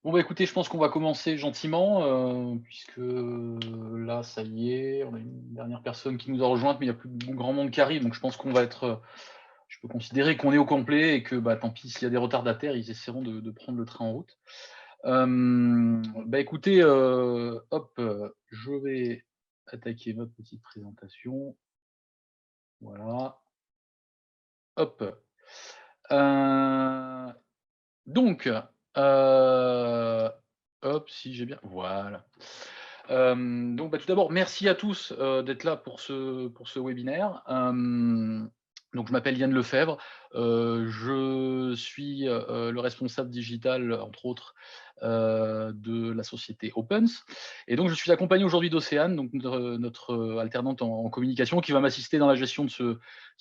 Bon, bah, écoutez, je pense qu'on va commencer gentiment, puisque là, ça y est, on a une dernière personne qui nous a rejointe, mais il y a plus grand monde qui arrive, donc je pense qu'on va être, je peux considérer qu'on est au complet et que, bah, tant pis s'il y a des retardataires, ils essaieront de prendre le train en route. Bah, écoutez, hop, je vais attaquer ma petite présentation. Voilà, hop. Heu, donc, hop, si j'ai bien voilà. Donc, bah, tout d'abord, merci à tous, d'être là pour ce webinaire. Donc je m'appelle Yann Lefebvre, je suis, le responsable digital, entre autres, de la société Opens et donc je suis accompagné aujourd'hui d'Océane, donc notre, alternante en communication qui va m'assister dans la gestion de ce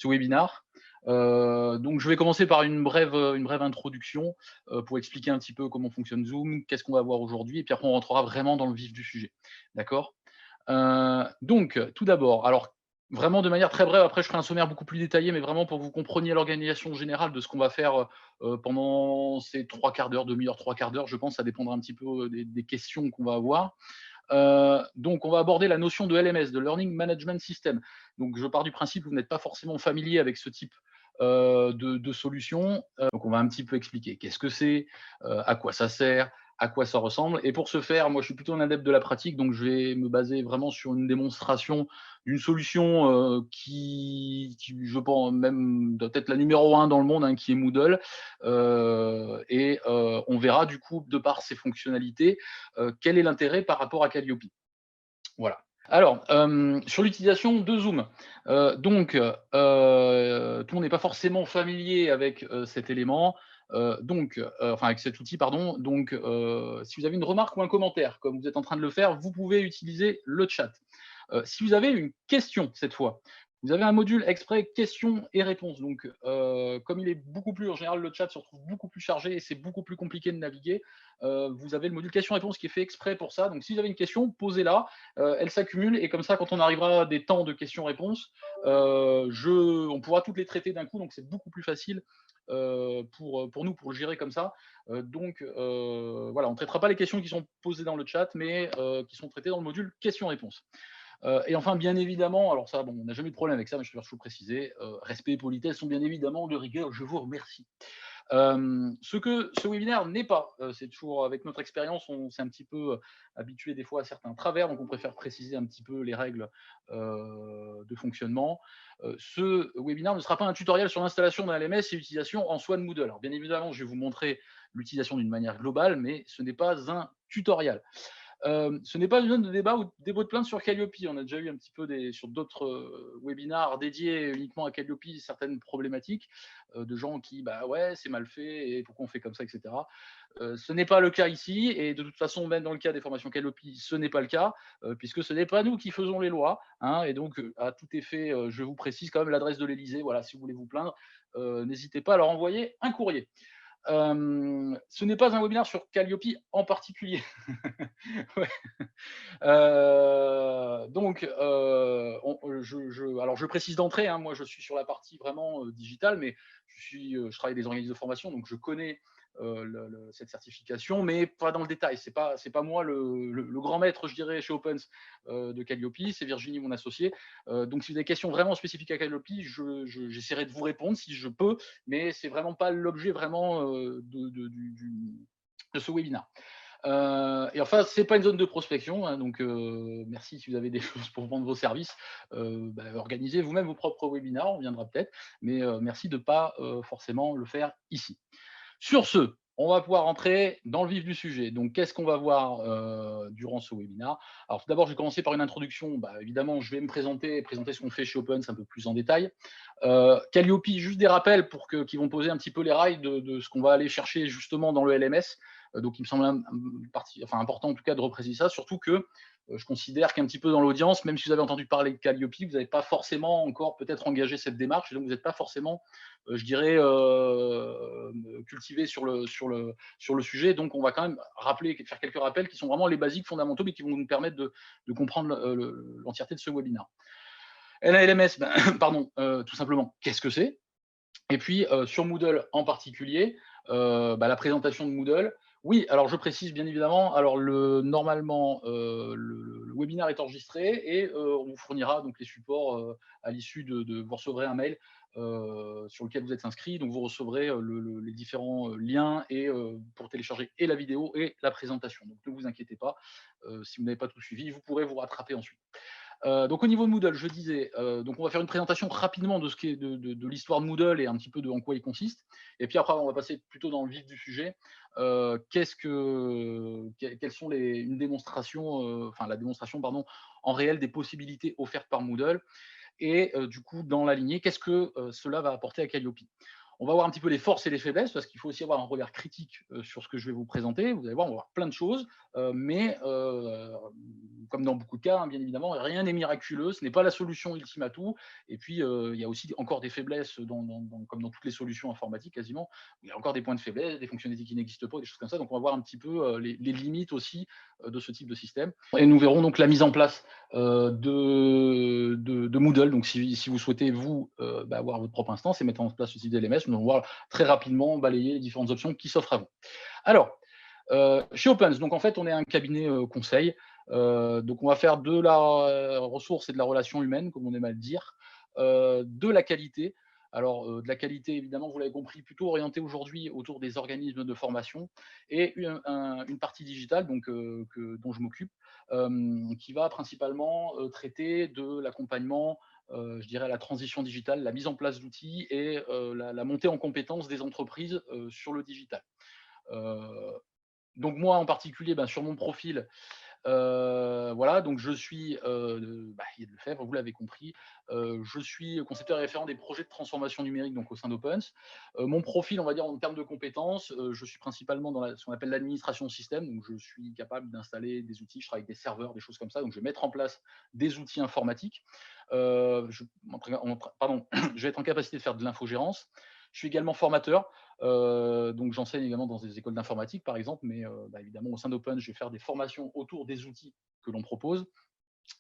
webinar. Donc je vais commencer par une brève introduction, pour expliquer un petit peu comment fonctionne Zoom, qu'est-ce qu'on va voir aujourd'hui et puis après on rentrera vraiment dans le vif du sujet. D'accord? Donc, tout d'abord, alors vraiment de manière très brève, après je ferai un sommaire beaucoup plus détaillé, mais vraiment pour que vous compreniez l'organisation générale de ce qu'on va faire, pendant ces 3/4 d'heure, demi-heure, 3/4 d'heure, je pense, ça dépendra un petit peu, des questions qu'on va avoir. Donc on va aborder la notion de LMS, de Learning Management System. Donc je pars du principe que vous n'êtes pas forcément familier avec ce type, de solution, donc on va un petit peu expliquer qu'est-ce que c'est, à quoi ça sert, à quoi ça ressemble et pour ce faire, moi je suis plutôt un adepte de la pratique, donc je vais me baser vraiment sur une démonstration d'une solution, qui je pense même doit être la numéro un dans le monde, hein, qui est Moodle, on verra du coup de par ses fonctionnalités, quel est l'intérêt par rapport à Calliope? Voilà. Alors, sur l'utilisation de Zoom, tout le monde n'est pas forcément familier avec, cet élément, enfin avec cet outil pardon, si vous avez une remarque ou un commentaire, comme vous êtes en train de le faire, vous pouvez utiliser le chat. Si vous avez une question cette fois, vous avez un module exprès questions et réponses. Donc, comme il est beaucoup plus en général, le chat se retrouve beaucoup plus chargé et c'est beaucoup plus compliqué de naviguer, vous avez le module questions-réponses qui est fait exprès pour ça. Donc si vous avez une question, posez-la, elle s'accumule et comme ça, quand on arrivera à des temps de questions-réponses, on pourra toutes les traiter d'un coup, donc c'est beaucoup plus facile, pour nous, pour le gérer comme ça. Voilà, on ne traitera pas les questions qui sont posées dans le chat, mais qui sont traitées dans le module questions-réponses. Et enfin, bien évidemment, alors ça, bon, on n'a jamais eu de problème avec ça, mais je préfère toujours préciser, respect et politesse sont bien évidemment de rigueur, je vous remercie. Ce que ce webinaire n'est pas, c'est toujours avec notre expérience, on s'est un petit peu habitué des fois à certains travers, donc on préfère préciser un petit peu les règles de fonctionnement. Ce webinaire ne sera pas un tutoriel sur l'installation d'un LMS et l'utilisation en soi de Moodle. Alors bien évidemment, je vais vous montrer l'utilisation d'une manière globale, mais ce n'est pas un tutoriel. Ce n'est pas une zone de débat ou dépôt de plainte sur Calliope. On a déjà eu un petit peu sur d'autres webinars dédiés uniquement à Calliope certaines problématiques de gens qui, bah ouais, c'est mal fait et pourquoi on fait comme ça, etc. Ce n'est pas le cas ici et de toute façon, même dans le cas des formations Calliope, ce n'est pas le cas puisque ce n'est pas nous qui faisons les lois. Hein, et donc, à tout effet, je vous précise quand même l'adresse de l'Élysée. Voilà, si vous voulez vous plaindre, n'hésitez pas à leur envoyer un courrier. Ce n'est pas un webinaire sur Calliope en particulier. Ouais. Alors je précise d'entrée, hein, moi je suis sur la partie vraiment digitale, mais je travaille avec des organismes de formation, donc je connais cette certification, mais pas dans le détail. C'est pas moi le grand maître, je dirais, chez Opens de Calliope, c'est Virginie, mon associée. Donc si vous avez des questions vraiment spécifiques à Calliope, j'essaierai de vous répondre si je peux, mais c'est vraiment pas l'objet vraiment de ce webinaire. Et enfin, c'est pas une zone de prospection, hein, donc merci si vous avez des choses pour vendre vos services, organisez vous-même vos propres webinars, on viendra peut-être, mais merci de ne pas forcément le faire ici. Sur ce, on va pouvoir entrer dans le vif du sujet. Donc, qu'est-ce qu'on va voir durant ce webinaire? Alors, tout d'abord, je vais commencer par une introduction. Bah, évidemment, je vais me présenter ce qu'on fait chez Opens un peu plus en détail. Calliope, juste des rappels qui vont poser un petit peu les rails de ce qu'on va aller chercher justement dans le LMS. Donc, il me semble important en tout cas de repréciser ça, surtout que je considère qu'un petit peu dans l'audience, même si vous avez entendu parler de Calliope, vous n'avez pas forcément encore peut-être engagé cette démarche, et donc vous n'êtes pas forcément, je dirais, cultivé sur le sujet. Donc, on va quand même faire quelques rappels qui sont vraiment les basiques fondamentaux, mais qui vont nous permettre de comprendre l'entièreté de ce webinaire. LALMS, ben, pardon, tout simplement, qu'est-ce que c'est? Et puis, sur Moodle en particulier, la présentation de Moodle, Oui, alors je précise bien évidemment, alors normalement, le webinaire est enregistré et on vous fournira donc les supports, à l'issue de vous recevrez un mail, sur lequel vous êtes inscrit, donc vous recevrez, les différents, liens et pour télécharger et la vidéo et la présentation. Donc ne vous inquiétez pas, si vous n'avez pas tout suivi, vous pourrez vous rattraper ensuite. Donc au niveau de Moodle, je disais, donc on va faire une présentation rapidement de ce qui est de l'histoire de Moodle et un petit peu de en quoi il consiste. Et puis après, on va passer plutôt dans le vif du sujet. Quelles sont une démonstration, enfin la démonstration, pardon, en réel des possibilités offertes par Moodle et du coup, dans la lignée, qu'est-ce que cela va apporter à Calliope? On va voir un petit peu les forces et les faiblesses, parce qu'il faut aussi avoir un regard critique sur ce que je vais vous présenter. Vous allez voir, on va voir plein de choses, mais comme dans beaucoup de cas, hein, bien évidemment, rien n'est miraculeux, ce n'est pas la solution ultime à tout. Et puis, il y a aussi encore des faiblesses, comme dans toutes les solutions informatiques quasiment. Il y a encore des points de faiblesse, des fonctionnalités qui n'existent pas, des choses comme ça. Donc, on va voir un petit peu les limites aussi de ce type de système. Et nous verrons donc la mise en place de Moodle. Donc, si vous souhaitez, vous, avoir votre propre instance et mettre en place ce type d'LMS, nous allons voir très rapidement balayer les différentes options qui s'offrent à vous. Alors, chez Opens, donc en fait, on est un cabinet conseil. Donc, on va faire de la ressource et de la relation humaine, comme on aime à le dire, de la qualité. Alors, de la qualité, évidemment, vous l'avez compris, plutôt orientée aujourd'hui autour des organismes de formation et une partie digitale donc, dont je m'occupe, qui va principalement traiter de l'accompagnement, je dirais, la transition digitale, la mise en place d'outils et la montée en compétences des entreprises sur le digital. Euh, donc moi en particulier, sur mon profil, voilà, donc je suis, Yann Lefebvre, vous l'avez compris, je suis concepteur et référent des projets de transformation numérique donc au sein d'Opens. Mon profil, on va dire en termes de compétences, je suis principalement dans ce qu'on appelle l'administration système, donc je suis capable d'installer des outils, je travaille avec des serveurs, des choses comme ça, donc je vais mettre en place des outils informatiques. Pardon, je vais être en capacité de faire de l'infogérance. Je suis également formateur, donc j'enseigne également dans des écoles d'informatique par exemple, mais évidemment au sein d'Open, je vais faire des formations autour des outils que l'on propose.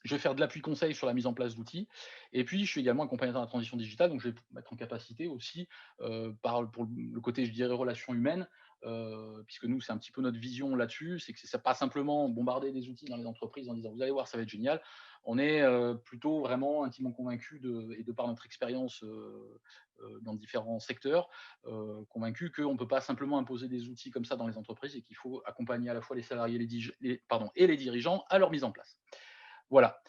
Je vais faire de l'appui conseil sur la mise en place d'outils. Et puis, je suis également accompagnateur de la transition digitale, donc je vais mettre en capacité aussi, pour le côté, je dirais, relations humaines, puisque nous, c'est un petit peu notre vision là-dessus, c'est que c'est pas simplement bombarder des outils dans les entreprises en disant vous allez voir, ça va être génial. On est plutôt vraiment intimement convaincus, et de par notre expérience dans différents secteurs, convaincus qu'on ne peut pas simplement imposer des outils comme ça dans les entreprises et qu'il faut accompagner à la fois les salariés et les dirigeants à leur mise en place. Voilà.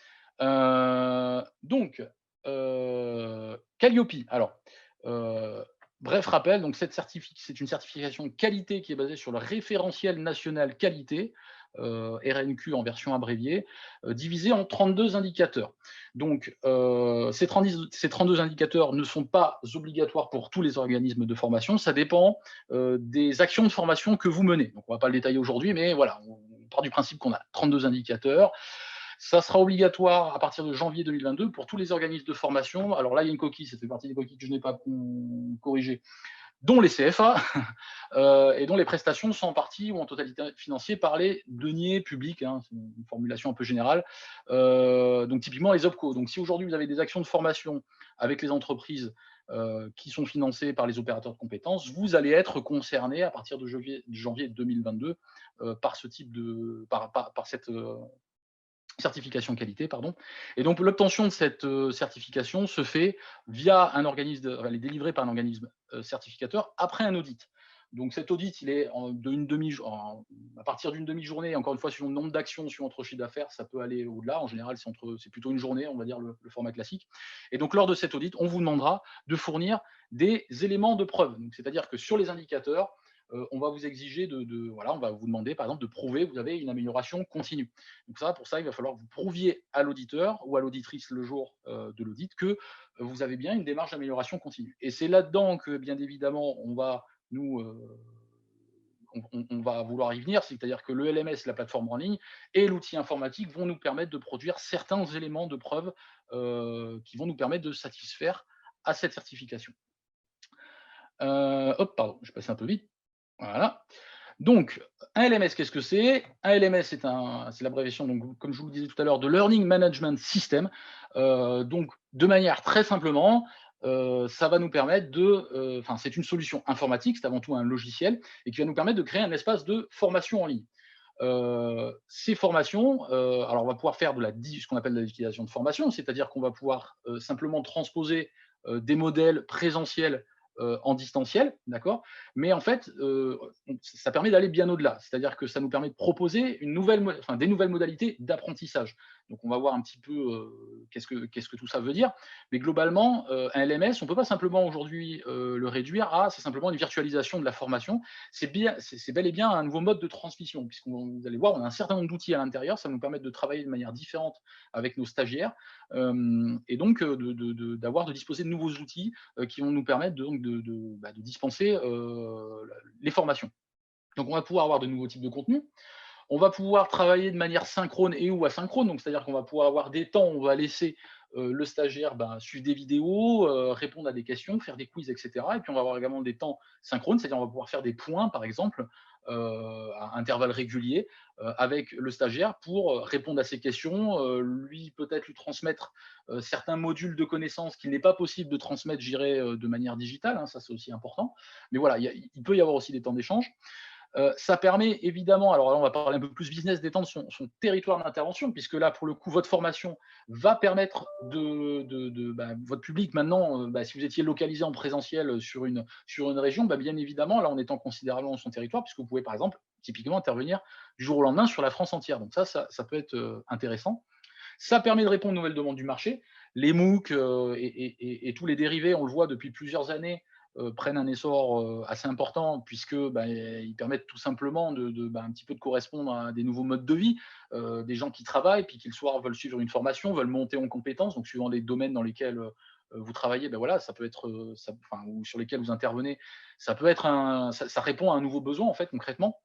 Donc, Calliope. Alors, bref rappel, donc c'est une certification qualité qui est basée sur le référentiel national qualité, RNQ en version abréviée, divisé en 32 indicateurs. Donc, ces 32 indicateurs ne sont pas obligatoires pour tous les organismes de formation, ça dépend des actions de formation que vous menez. Donc, on ne va pas le détailler aujourd'hui, mais voilà, on part du principe qu'on a 32 indicateurs. Ça sera obligatoire à partir de janvier 2022 pour tous les organismes de formation. Alors là, il y a une coquille, ça fait partie des coquilles que je n'ai pas corrigées, dont les CFA, et dont les prestations sont en partie ou en totalité financées par les deniers publics, hein, c'est une formulation un peu générale, donc typiquement les OPCO. Donc si aujourd'hui vous avez des actions de formation avec les entreprises qui sont financées par les opérateurs de compétences, vous allez être concerné à partir de janvier 2022 par cette certification qualité, pardon. Et donc l'obtention de cette certification se fait via un organisme, elle est délivrée par un organisme certificateur après un audit. Donc cet audit, il est à partir d'une demi-journée, encore une fois, sur le nombre d'actions, sur notre chiffre d'affaires, ça peut aller au-delà. En général, c'est plutôt une journée, on va dire le format classique. Et donc lors de cet audit, on vous demandera de fournir des éléments de preuve. C'est-à-dire que sur les indicateurs, on va vous exiger voilà, on va vous demander par exemple de prouver que vous avez une amélioration continue. Donc pour ça, il va falloir que vous prouviez à l'auditeur ou à l'auditrice le jour de l'audit que vous avez bien une démarche d'amélioration continue. Et c'est là-dedans que, bien évidemment, on va vouloir y venir, c'est-à-dire que le LMS, la plateforme en ligne, et l'outil informatique vont nous permettre de produire certains éléments de preuve qui vont nous permettre de satisfaire à cette certification. Pardon, je passe un peu vite. Voilà. Donc, un LMS, qu'est-ce que c'est? Un LMS, c'est l'abréviation, donc, comme je vous le disais tout à l'heure, de Learning Management System. Donc, de manière très simplement, ça va nous permettre de, enfin, c'est une solution informatique, c'est avant tout un logiciel et qui va nous permettre de créer un espace de formation en ligne. Ces formations, alors on va pouvoir faire ce qu'on appelle de la liquidation de formation, c'est-à-dire qu'on va pouvoir simplement transposer des modèles présentiels en distanciel, d'accord. Mais en fait, ça permet d'aller bien au-delà. C'est-à-dire que ça nous permet de proposer enfin, des nouvelles modalités d'apprentissage. Donc on va voir un petit peu qu'est-ce que tout ça veut dire. Mais globalement, un LMS, on ne peut pas simplement aujourd'hui le réduire à c'est simplement une virtualisation de la formation. C'est bel et bien un nouveau mode de transmission, puisqu'on vous allez voir, on a un certain nombre d'outils à l'intérieur, ça va nous permettre de travailler de manière différente avec nos stagiaires, et donc de disposer de nouveaux outils qui vont nous permettre de dispenser les formations. Donc on va pouvoir avoir de nouveaux types de contenus. On va pouvoir travailler de manière synchrone et ou asynchrone, donc c'est-à-dire qu'on va pouvoir avoir des temps où on va laisser le stagiaire suivre des vidéos, répondre à des questions, faire des quiz, etc. Et puis on va avoir également des temps synchrones, c'est-à-dire on va pouvoir faire des points, par exemple, à intervalles réguliers, avec le stagiaire pour répondre à ses questions, peut-être lui transmettre certains modules de connaissances qu'il n'est pas possible de transmettre, je dirais, de manière digitale, hein, ça c'est aussi important. Mais voilà, il peut y avoir aussi des temps d'échange. Ça permet évidemment, alors là on va parler un peu plus business, d'étendre son territoire d'intervention, puisque là pour le coup votre formation va permettre votre public maintenant, si vous étiez localisé en présentiel sur une région, bien évidemment là on étend considérablement son territoire, puisque vous pouvez par exemple typiquement intervenir du jour au lendemain sur la France entière. Donc ça peut être intéressant. Ça permet de répondre aux nouvelles demandes du marché. Les MOOC et tous les dérivés, on le voit depuis plusieurs années, prennent un essor assez important, puisque ils permettent tout simplement un petit peu de correspondre à des nouveaux modes de vie, des gens qui travaillent, puis qui le soir veulent suivre une formation, veulent monter en compétences, donc suivant les domaines dans lesquels vous travaillez, voilà, ça peut être, ou sur lesquels vous intervenez, ça peut être ça répond à un nouveau besoin en fait concrètement.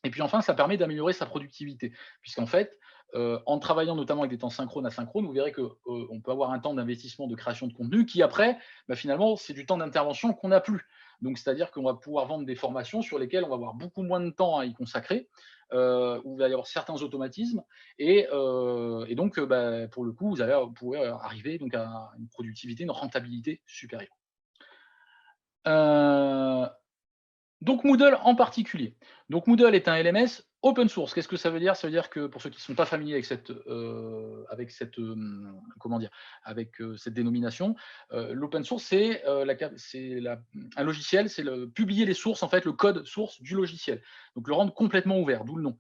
Et puis enfin, ça permet d'améliorer sa productivité, puisqu'en fait, en travaillant notamment avec des temps synchrones, asynchrones, vous verrez qu'on peut avoir un temps d'investissement de création de contenu qui après, finalement, c'est du temps d'intervention qu'on n'a plus. Donc c'est-à-dire qu'on va pouvoir vendre des formations sur lesquelles on va avoir beaucoup moins de temps à y consacrer, où il va y avoir certains automatismes et donc pour le coup, vous pourrez arriver donc à une productivité, une rentabilité supérieure. Heu Donc Moodle en particulier. Donc Moodle est un LMS open source. Qu'est-ce que ça veut dire? Ça veut dire que pour ceux qui ne sont pas familiers comment dire? Cette dénomination, l'open source, un logiciel, c'est publier les sources, en fait, le code source du logiciel. Donc le rendre complètement ouvert, d'où le nom.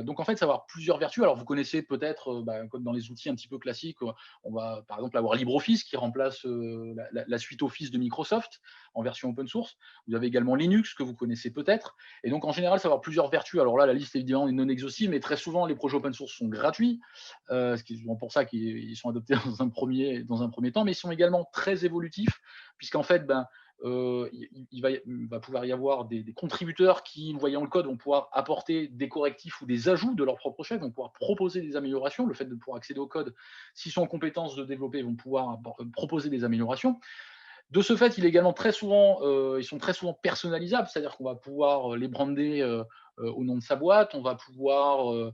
Donc en fait, ça va avoir plusieurs vertus. Alors vous connaissez peut-être, comme dans les outils un petit peu classiques, on va par exemple avoir LibreOffice qui remplace la suite Office de Microsoft en version open source. Vous avez également Linux que vous connaissez peut-être. Et donc en général, ça va avoir plusieurs vertus. Alors là, la liste évidemment est non exhaustive, mais très souvent les projets open source sont gratuits, ce qui est souvent pour ça qu'ils sont adoptés dans un premier temps, mais ils sont également très évolutifs, puisqu'en fait, il va pouvoir y avoir des contributeurs qui, voyant le code, vont pouvoir apporter des correctifs ou des ajouts de leur propre chef, vont pouvoir proposer des améliorations. Le fait de pouvoir accéder au code, s'ils sont en compétence de développer, ils vont pouvoir proposer des améliorations. De ce fait, ils sont très souvent personnalisables, c'est-à-dire qu'on va pouvoir les brander au nom de sa boîte, on va pouvoir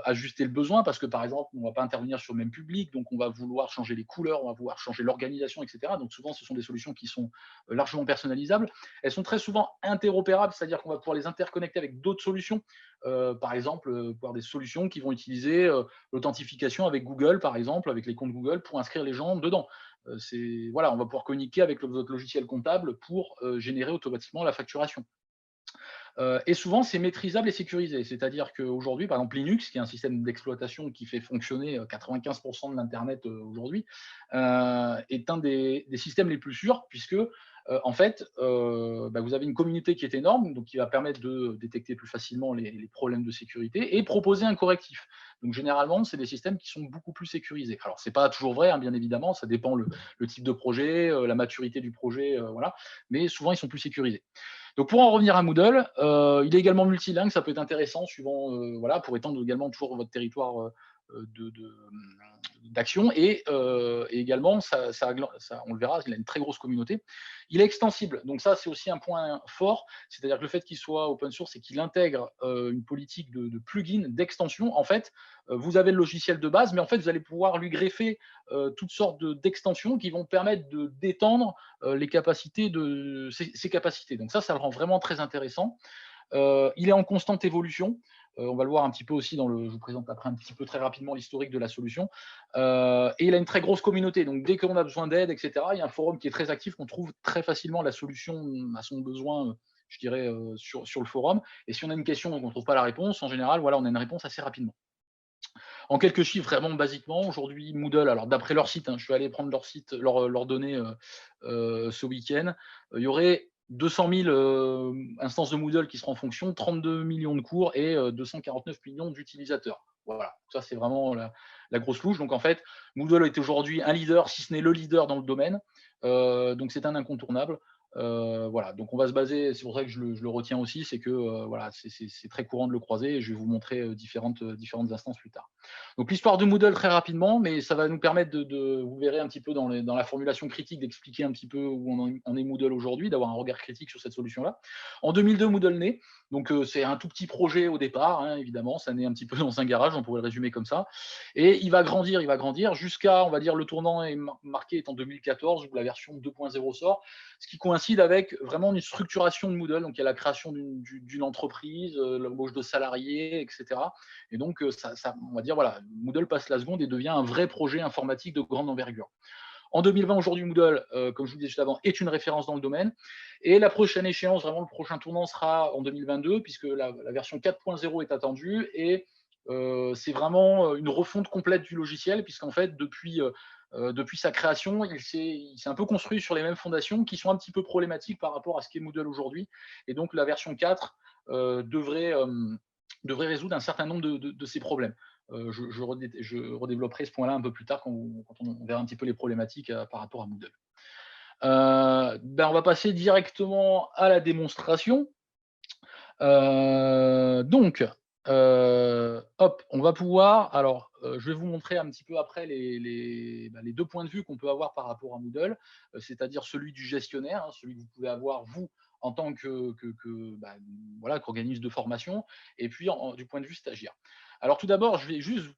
ajuster le besoin parce que, par exemple, on ne va pas intervenir sur le même public, donc on va vouloir changer les couleurs, on va vouloir changer l'organisation, etc. Donc souvent, ce sont des solutions qui sont largement personnalisables. Elles sont très souvent interopérables, c'est-à-dire qu'on va pouvoir les interconnecter avec d'autres solutions. Par exemple, pouvoir des solutions qui vont utiliser l'authentification avec Google, par exemple, avec les comptes Google, pour inscrire les gens dedans. Voilà, on va pouvoir communiquer avec votre logiciel comptable pour générer automatiquement la facturation. Et souvent, c'est maîtrisable et sécurisé. C'est-à-dire qu'aujourd'hui, par exemple, Linux, qui est un système d'exploitation qui fait fonctionner 95% de l'Internet aujourd'hui, est un des systèmes les plus sûrs, puisque en fait, vous avez une communauté qui est énorme, donc qui va permettre de détecter plus facilement les problèmes de sécurité et proposer un correctif. Donc généralement, c'est des systèmes qui sont beaucoup plus sécurisés. Alors, c'est pas toujours vrai, hein, bien évidemment, ça dépend le type de projet, la maturité du projet, voilà, mais souvent, ils sont plus sécurisés. Donc pour en revenir à Moodle, il est également multilingue, ça peut être intéressant suivant, voilà, pour étendre également toujours votre territoire d'actions et également, on le verra, il a une très grosse communauté. Il est extensible, donc ça c'est aussi un point fort, c'est-à-dire que le fait qu'il soit open source et qu'il intègre une politique de plugin, d'extension, en fait, vous avez le logiciel de base, mais en fait vous allez pouvoir lui greffer toutes sortes d'extensions qui vont permettre d'étendre les capacités ses capacités. Donc ça le rend vraiment très intéressant. Il est en constante évolution. On va le voir un petit peu aussi je vous présente après un petit peu très rapidement l'historique de la solution. Et il a une très grosse communauté. Donc dès qu'on a besoin d'aide, etc., il y a un forum qui est très actif, qu'on trouve très facilement la solution à son besoin, je dirais, sur le forum. Et si on a une question et qu'on ne trouve pas la réponse, en général, voilà, on a une réponse assez rapidement. En quelques chiffres, vraiment basiquement, aujourd'hui, Moodle, alors d'après leur site, je suis allé prendre leur site, leurs données ce week-end, il y aurait 200 000 instances de Moodle qui seront en fonction, 32 millions de cours et 249 millions d'utilisateurs. Voilà, ça c'est vraiment la grosse louche. Donc en fait, Moodle est aujourd'hui un leader, si ce n'est le leader dans le domaine. Donc c'est un incontournable. Voilà, donc on va se baser, c'est pour ça que je le retiens aussi, c'est que voilà, c'est très courant de le croiser et je vais vous montrer différentes instances plus tard. Donc l'histoire de Moodle très rapidement, mais ça va nous permettre vous verrez un petit peu dans la formulation critique, d'expliquer un petit peu où on est Moodle aujourd'hui, d'avoir un regard critique sur cette solution-là. En 2002, Moodle naît, donc c'est un tout petit projet au départ, évidemment, ça naît un petit peu dans un garage, on pourrait le résumer comme ça, et il va grandir jusqu'à, on va dire, le tournant est marqué est en 2014 où la version 2.0 sort, ce qui coïncide avec vraiment une structuration de Moodle. Donc, il y a la création d'une entreprise, l'embauche de salariés, etc. Et donc, on va dire, voilà, Moodle passe la seconde et devient un vrai projet informatique de grande envergure. En 2020, aujourd'hui, Moodle, comme je vous le disais juste avant, est une référence dans le domaine. Et la prochaine échéance, vraiment le prochain tournant sera en 2022, puisque la version 4.0 est attendue. Et c'est vraiment une refonte complète du logiciel, puisqu'en fait, depuis sa création, il s'est un peu construit sur les mêmes fondations qui sont un petit peu problématiques par rapport à ce qu'est Moodle aujourd'hui. Et donc, la version 4 devrait résoudre un certain nombre de ces problèmes. Je redévelopperai ce point-là un peu plus tard quand on verra un petit peu les problématiques par rapport à Moodle. On va passer directement à la démonstration. On va pouvoir, alors je vais vous montrer un petit peu après les deux points de vue qu'on peut avoir par rapport à Moodle, c'est-à-dire celui du gestionnaire, celui que vous pouvez avoir vous en tant qu'organisme de formation, et puis du point de vue stagiaire. Alors tout d'abord, je vais juste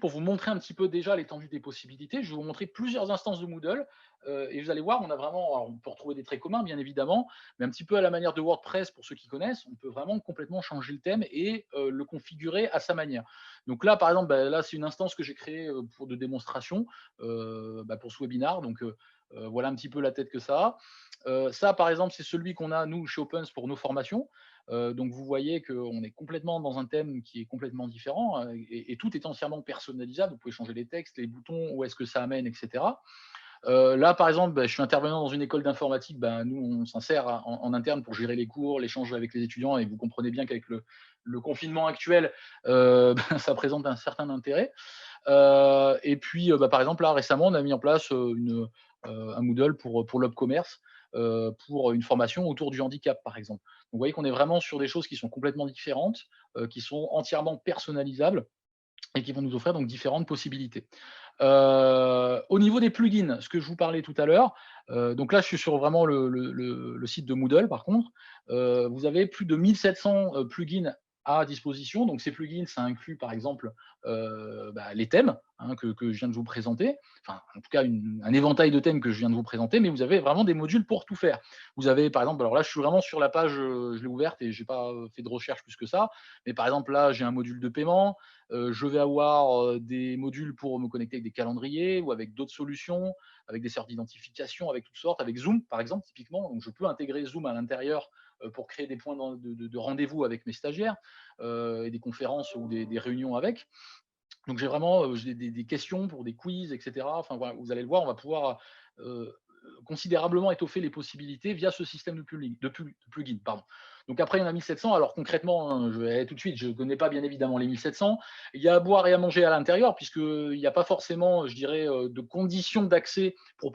pour vous montrer un petit peu déjà l'étendue des possibilités, je vais vous montrer plusieurs instances de Moodle, et vous allez voir, on a vraiment, alors on peut retrouver des traits communs bien évidemment, mais un petit peu à la manière de WordPress, pour ceux qui connaissent, on peut vraiment complètement changer le thème et le configurer à sa manière. Donc là, par exemple, là, c'est une instance que j'ai créée de démonstration pour ce webinar. Donc voilà un petit peu la tête que ça a. Ça, par exemple, c'est celui qu'on a, nous, chez Opens, pour nos formations. Donc vous voyez qu'on est complètement dans un thème qui est complètement différent et tout est entièrement personnalisable. Vous pouvez changer les textes, les boutons, où est-ce que ça amène, etc. Là, par exemple, je suis intervenant dans une école d'informatique. Nous, on s'en sert en interne pour gérer les cours, l'échange avec les étudiants. Et vous comprenez bien qu'avec le confinement actuel, ça présente un certain intérêt. Et puis, par exemple, là, récemment, on a mis en place un Moodle pour l'UpCommerce, pour une formation autour du handicap, par exemple. Donc, vous voyez qu'on est vraiment sur des choses qui sont complètement différentes, qui sont entièrement personnalisables et qui vont nous offrir donc différentes possibilités. Au niveau des plugins, ce que je vous parlais tout à l'heure, donc là je suis sur vraiment le site de Moodle par contre, vous avez plus de 1700 plugins à disposition. Donc ces plugins, ça inclut par exemple les thèmes que je viens de vous présenter, enfin en tout cas un éventail de thèmes que je viens de vous présenter, mais vous avez vraiment des modules pour tout faire. Vous avez par exemple, alors là je suis vraiment sur la page, je l'ai ouverte et je n'ai pas fait de recherche plus que ça, mais par exemple là j'ai un module de paiement, je vais avoir des modules pour me connecter avec des calendriers ou avec d'autres solutions, avec des serveurs d'identification, avec toutes sortes, avec Zoom par exemple typiquement. Donc je peux intégrer Zoom à l'intérieur pour créer des points de rendez-vous avec mes stagiaires et des conférences ou des réunions avec. Donc j'ai vraiment des questions pour des quiz, etc. Enfin voilà, vous allez le voir, on va pouvoir considérablement étoffer les possibilités via ce système de plugin. Pardon. Donc après, il y en a 1700. Alors concrètement, je vais aller tout de suite, je ne connais pas bien évidemment les 1700. Il y a à boire et à manger à l'intérieur, puisqu'il n'y a pas forcément, je dirais, de conditions d'accès pour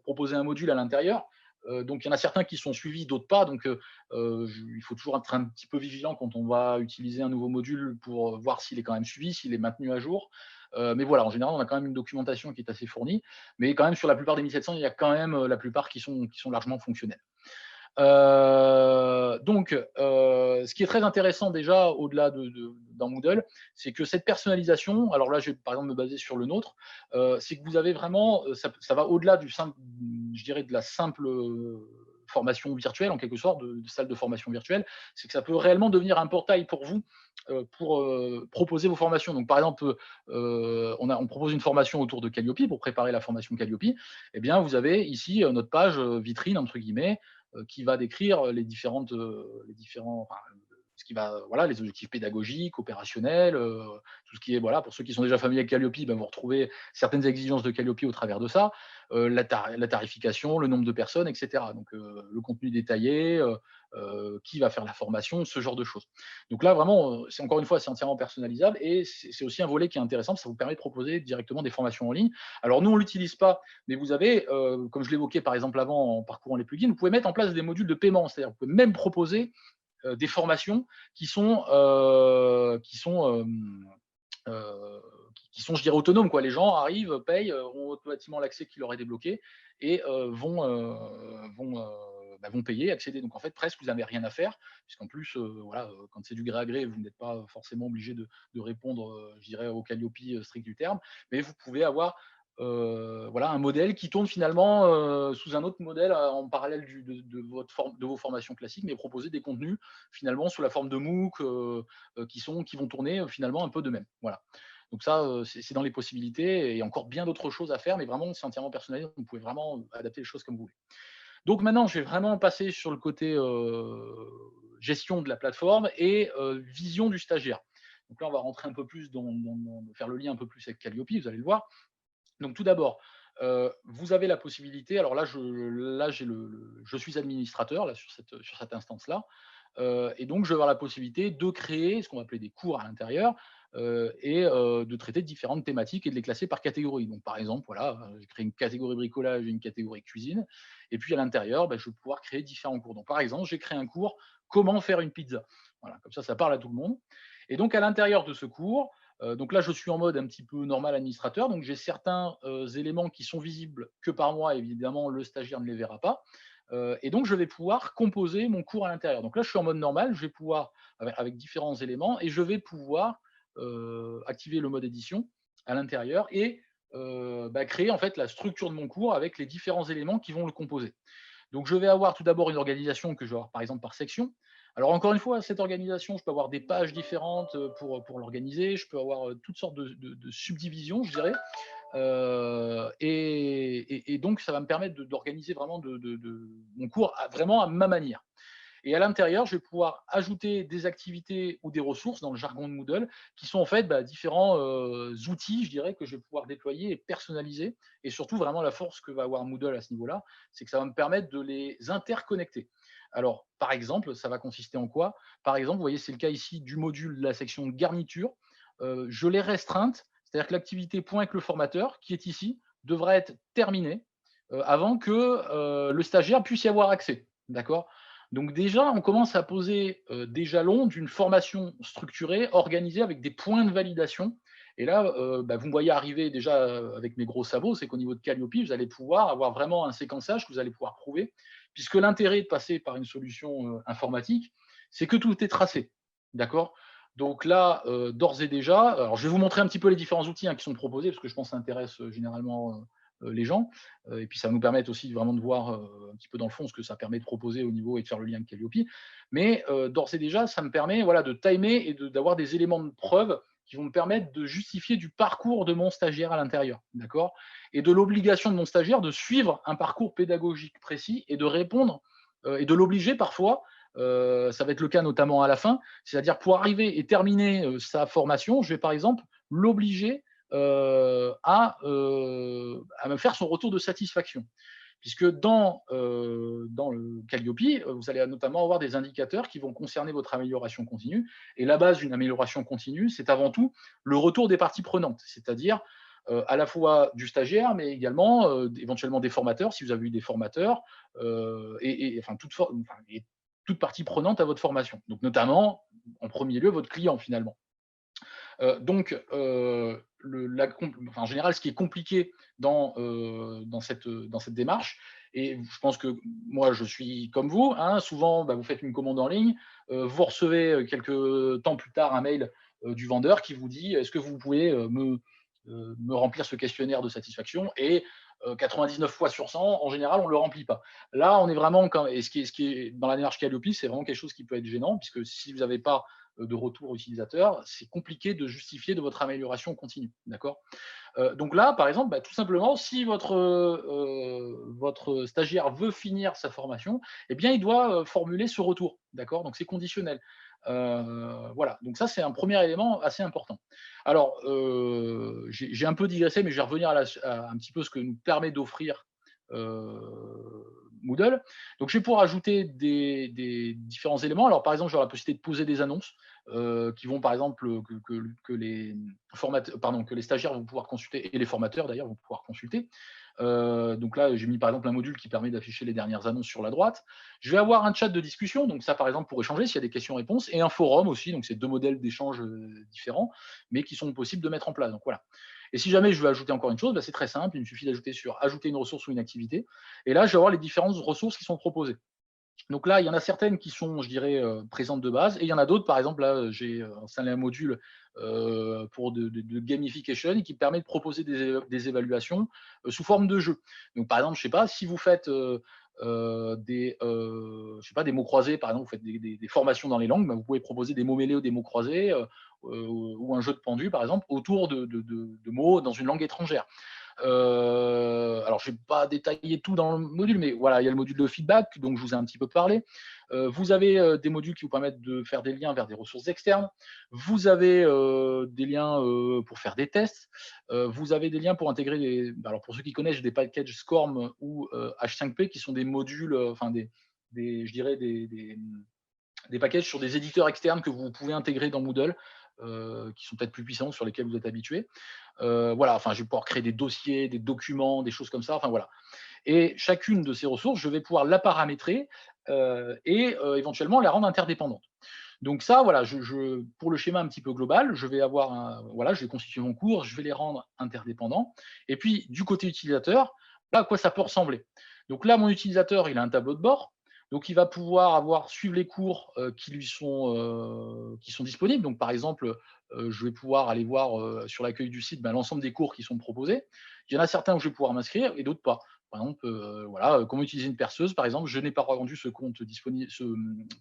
proposer un module à l'intérieur. Donc, il y en a certains qui sont suivis, d'autres pas. Donc, il faut toujours être un petit peu vigilant quand on va utiliser un nouveau module pour voir s'il est quand même suivi, s'il est maintenu à jour. Mais voilà, en général, on a quand même une documentation qui est assez fournie. Mais quand même, sur la plupart des 1700, il y a quand même la plupart qui sont largement fonctionnels. Ce qui est très intéressant déjà au-delà dans Moodle, c'est que cette personnalisation, alors là je vais par exemple me baser sur le nôtre, c'est que vous avez vraiment, ça va au-delà du simple, je dirais de la simple formation virtuelle en quelque sorte, de salle de formation virtuelle, c'est que ça peut réellement devenir un portail pour vous, pour proposer vos formations. Donc par exemple, on propose une formation autour de Calliope pour préparer la formation Calliope. Eh bien, vous avez ici notre page vitrine entre guillemets qui va décrire les différents, enfin, ce qui va, voilà, les objectifs pédagogiques, opérationnels, tout ce qui est, voilà, pour ceux qui sont déjà familiers avec Calliope, ben, vous retrouvez certaines exigences de Calliope au travers de ça, la tarification, le nombre de personnes, etc. Donc le contenu détaillé, qui va faire la formation, ce genre de choses. Donc là, vraiment, c'est encore une fois, c'est entièrement personnalisable et c'est aussi un volet qui est intéressant, ça vous permet de proposer directement des formations en ligne. Alors nous, on l'utilise pas, mais vous avez, comme je l'évoquais par exemple avant en parcourant les plugins, vous pouvez mettre en place des modules de paiement, c'est-à-dire vous pouvez même proposer des formations qui sont, euh, je dirais, autonomes, quoi. Les gens arrivent, payent, ont automatiquement l'accès qui leur est débloqué et vont payer, accéder. Donc en fait, presque, vous n'avez rien à faire, puisqu'en plus, voilà, quand c'est du gré à gré, vous n'êtes pas forcément obligé de répondre, je dirais, au Calliope strict du terme, mais vous pouvez avoir voilà, un modèle qui tourne finalement sous un autre modèle en parallèle de vos formations classiques, mais proposer des contenus finalement sous la forme de MOOC qui vont tourner finalement un peu de même. Voilà. Donc ça, c'est dans les possibilités et il y a encore bien d'autres choses à faire, mais vraiment, c'est entièrement personnalisé. Vous pouvez vraiment adapter les choses comme vous voulez. Donc maintenant, je vais vraiment passer sur le côté gestion de la plateforme et vision du stagiaire. Donc là, on va rentrer un peu plus faire le lien un peu plus avec Calliope, vous allez le voir. Donc tout d'abord, vous avez la possibilité, alors là, je suis administrateur là, sur cette instance-là, et donc je vais avoir la possibilité de créer ce qu'on va appeler des cours à l'intérieur, et de traiter de différentes thématiques et de les classer par catégorie. Donc par exemple, voilà, j'ai créé une catégorie bricolage et une catégorie cuisine, et puis à l'intérieur, je vais pouvoir créer différents cours. Donc par exemple, j'ai créé un cours comment faire une pizza. Voilà, comme ça parle à tout le monde. Et donc à l'intérieur de ce cours, donc là, je suis en mode un petit peu normal administrateur, donc j'ai certains éléments qui sont visibles que par moi, évidemment, le stagiaire ne les verra pas. Et donc, je vais pouvoir composer mon cours à l'intérieur. Donc là, je suis en mode normal, je vais pouvoir, avec différents éléments, et je vais pouvoir activer le mode édition à l'intérieur et créer en fait la structure de mon cours avec les différents éléments qui vont le composer. Donc, je vais avoir tout d'abord une organisation que je vais avoir par exemple par section. Alors, encore une fois, cette organisation, je peux avoir des pages différentes pour l'organiser, je peux avoir toutes sortes de subdivisions, je dirais. Et donc, ça va me permettre d'organiser vraiment mon cours vraiment à ma manière. Et à l'intérieur, je vais pouvoir ajouter des activités ou des ressources dans le jargon de Moodle qui sont en fait différents outils, je dirais, que je vais pouvoir déployer et personnaliser. Et surtout, vraiment, la force que va avoir Moodle à ce niveau-là, c'est que ça va me permettre de les interconnecter. Alors, par exemple, ça va consister en quoi? Par exemple, vous voyez, c'est le cas ici du module de la section garniture. Je l'ai restreinte, c'est-à-dire que l'activité point avec le formateur, qui est ici, devra être terminée avant que le stagiaire puisse y avoir accès. D'accord? Donc déjà, on commence à poser des jalons d'une formation structurée, organisée avec des points de validation. Et là, vous me voyez arriver déjà avec mes gros sabots, c'est qu'au niveau de Calliope, vous allez pouvoir avoir vraiment un séquençage que vous allez pouvoir prouver, puisque l'intérêt de passer par une solution informatique, c'est que tout est tracé. D'accord? Donc là, d'ores et déjà, alors je vais vous montrer un petit peu les différents outils qui sont proposés, parce que je pense que ça intéresse généralement les gens. Et puis ça va nous permettre aussi vraiment de voir un petit peu dans le fond ce que ça permet de proposer au niveau et de faire le lien avec Calliope. Mais d'ores et déjà, ça me permet voilà, de timer et d'avoir des éléments de preuve qui vont me permettre de justifier du parcours de mon stagiaire à l'intérieur, d'accord? Et de l'obligation de mon stagiaire de suivre un parcours pédagogique précis et de répondre et de l'obliger parfois. Ça va être le cas notamment à la fin, c'est-à-dire pour arriver et terminer sa formation, je vais par exemple l'obliger à me faire son retour de satisfaction. Puisque dans le Calliope, vous allez notamment avoir des indicateurs qui vont concerner votre amélioration continue. Et la base d'une amélioration continue, c'est avant tout le retour des parties prenantes, c'est-à-dire à la fois du stagiaire, mais également éventuellement des formateurs, si vous avez eu des formateurs, enfin, et toute partie prenante à votre formation. Donc notamment, en premier lieu, votre client finalement. En général, ce qui est compliqué dans cette démarche, et je pense que moi, je suis comme vous, hein, souvent, vous faites une commande en ligne, vous recevez quelques temps plus tard un mail du vendeur qui vous dit: «Est-ce que vous pouvez me remplir ce questionnaire de satisfaction?» Et 99 fois sur 100, en général, on ne le remplit pas. Là, on est vraiment et ce qui est dans la démarche Calliope, c'est vraiment quelque chose qui peut être gênant, puisque si vous n'avez pas de retour utilisateur, c'est compliqué de justifier de votre amélioration continue. D'accord. Donc là, par exemple, tout simplement, si votre stagiaire veut finir sa formation, eh bien, il doit formuler ce retour. D'accord. Donc c'est conditionnel. Voilà. Donc ça, c'est un premier élément assez important. Alors, j'ai un peu digressé, mais je vais revenir à un petit peu ce que nous permet d'offrir euh, Moodle. Donc, je vais pouvoir ajouter des différents éléments. Alors, par exemple, j'aurai la possibilité de poser des annonces qui vont, par exemple, que les stagiaires vont pouvoir consulter, et les formateurs d'ailleurs vont pouvoir consulter. Donc là, j'ai mis par exemple un module qui permet d'afficher les dernières annonces sur la droite. Je vais avoir un chat de discussion, donc ça par exemple pour échanger s'il y a des questions-réponses, et un forum aussi, donc c'est deux modèles d'échange différents, mais qui sont possibles de mettre en place. Donc voilà. Et si jamais je veux ajouter encore une chose, c'est très simple, il me suffit d'ajouter sur ajouter une ressource ou une activité, et là je vais avoir les différentes ressources qui sont proposées. Donc là, il y en a certaines qui sont, je dirais, présentes de base, et il y en a d'autres, par exemple, là, j'ai installé un module pour de gamification, et qui permet de proposer des évaluations sous forme de jeu. Donc, par exemple, je ne sais pas, si vous faites je sais pas, des mots croisés, par exemple, vous faites des formations dans les langues, vous pouvez proposer des mots mêlés ou des mots croisés, ou un jeu de pendu, par exemple, autour de mots dans une langue étrangère. Alors, je ne vais pas détailler tout dans le module, mais voilà, il y a le module de feedback, donc je vous ai un petit peu parlé. Vous avez des modules qui vous permettent de faire des liens vers des ressources externes. Vous avez des liens pour faire des tests. Vous avez des liens pour intégrer alors pour ceux qui connaissent, des packages SCORM ou H5P, qui sont des modules, je dirais des packages sur des éditeurs externes que vous pouvez intégrer dans Moodle, qui sont peut-être plus puissants, sur lesquels vous êtes habitué. Voilà, enfin, je vais pouvoir créer des dossiers, des documents, des choses comme ça. Enfin voilà. Et chacune de ces ressources, je vais pouvoir la paramétrer et éventuellement la rendre interdépendante. Donc ça, voilà, pour le schéma un petit peu global, je vais voilà, je vais constituer mon cours, je vais les rendre interdépendants. Et puis du côté utilisateur, là, à quoi ça peut ressembler. Donc là, mon utilisateur, il a un tableau de bord. Donc il va pouvoir suivre les cours qui sont disponibles. Donc par exemple, je vais pouvoir aller voir sur l'accueil du site l'ensemble des cours qui sont proposés. Il y en a certains où je vais pouvoir m'inscrire et d'autres pas. Par exemple, voilà, comment utiliser une perceuse, par exemple, je n'ai pas rendu ce compte disponible,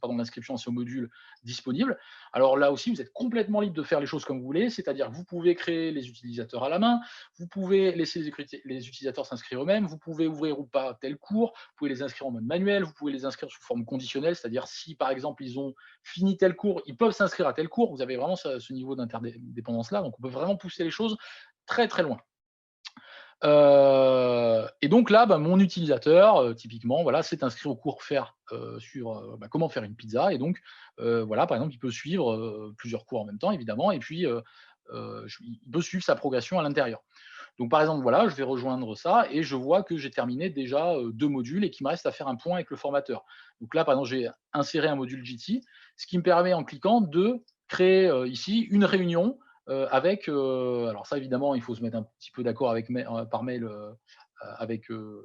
l'inscription à ce module disponible. Alors là aussi, vous êtes complètement libre de faire les choses comme vous voulez, c'est-à-dire que vous pouvez créer les utilisateurs à la main, vous pouvez laisser les utilisateurs s'inscrire eux-mêmes, vous pouvez ouvrir ou pas tel cours, vous pouvez les inscrire en mode manuel, vous pouvez les inscrire sous forme conditionnelle, c'est-à-dire si par exemple ils ont fini tel cours, ils peuvent s'inscrire à tel cours. Vous avez vraiment ce niveau d'interdépendance-là, donc on peut vraiment pousser les choses très très loin. Et donc là, mon utilisateur, typiquement, voilà, s'est inscrit au cours sur comment faire une pizza. Et donc, voilà, par exemple, il peut suivre plusieurs cours en même temps, évidemment, et puis il peut suivre sa progression à l'intérieur. Donc, par exemple, voilà, je vais rejoindre ça et je vois que j'ai terminé déjà 2 modules et qu'il me reste à faire un point avec le formateur. Donc là, par exemple, j'ai inséré un module GT, ce qui me permet, en cliquant, de créer ici une réunion avec, alors ça évidemment, il faut se mettre un petit peu d'accord par mail avec le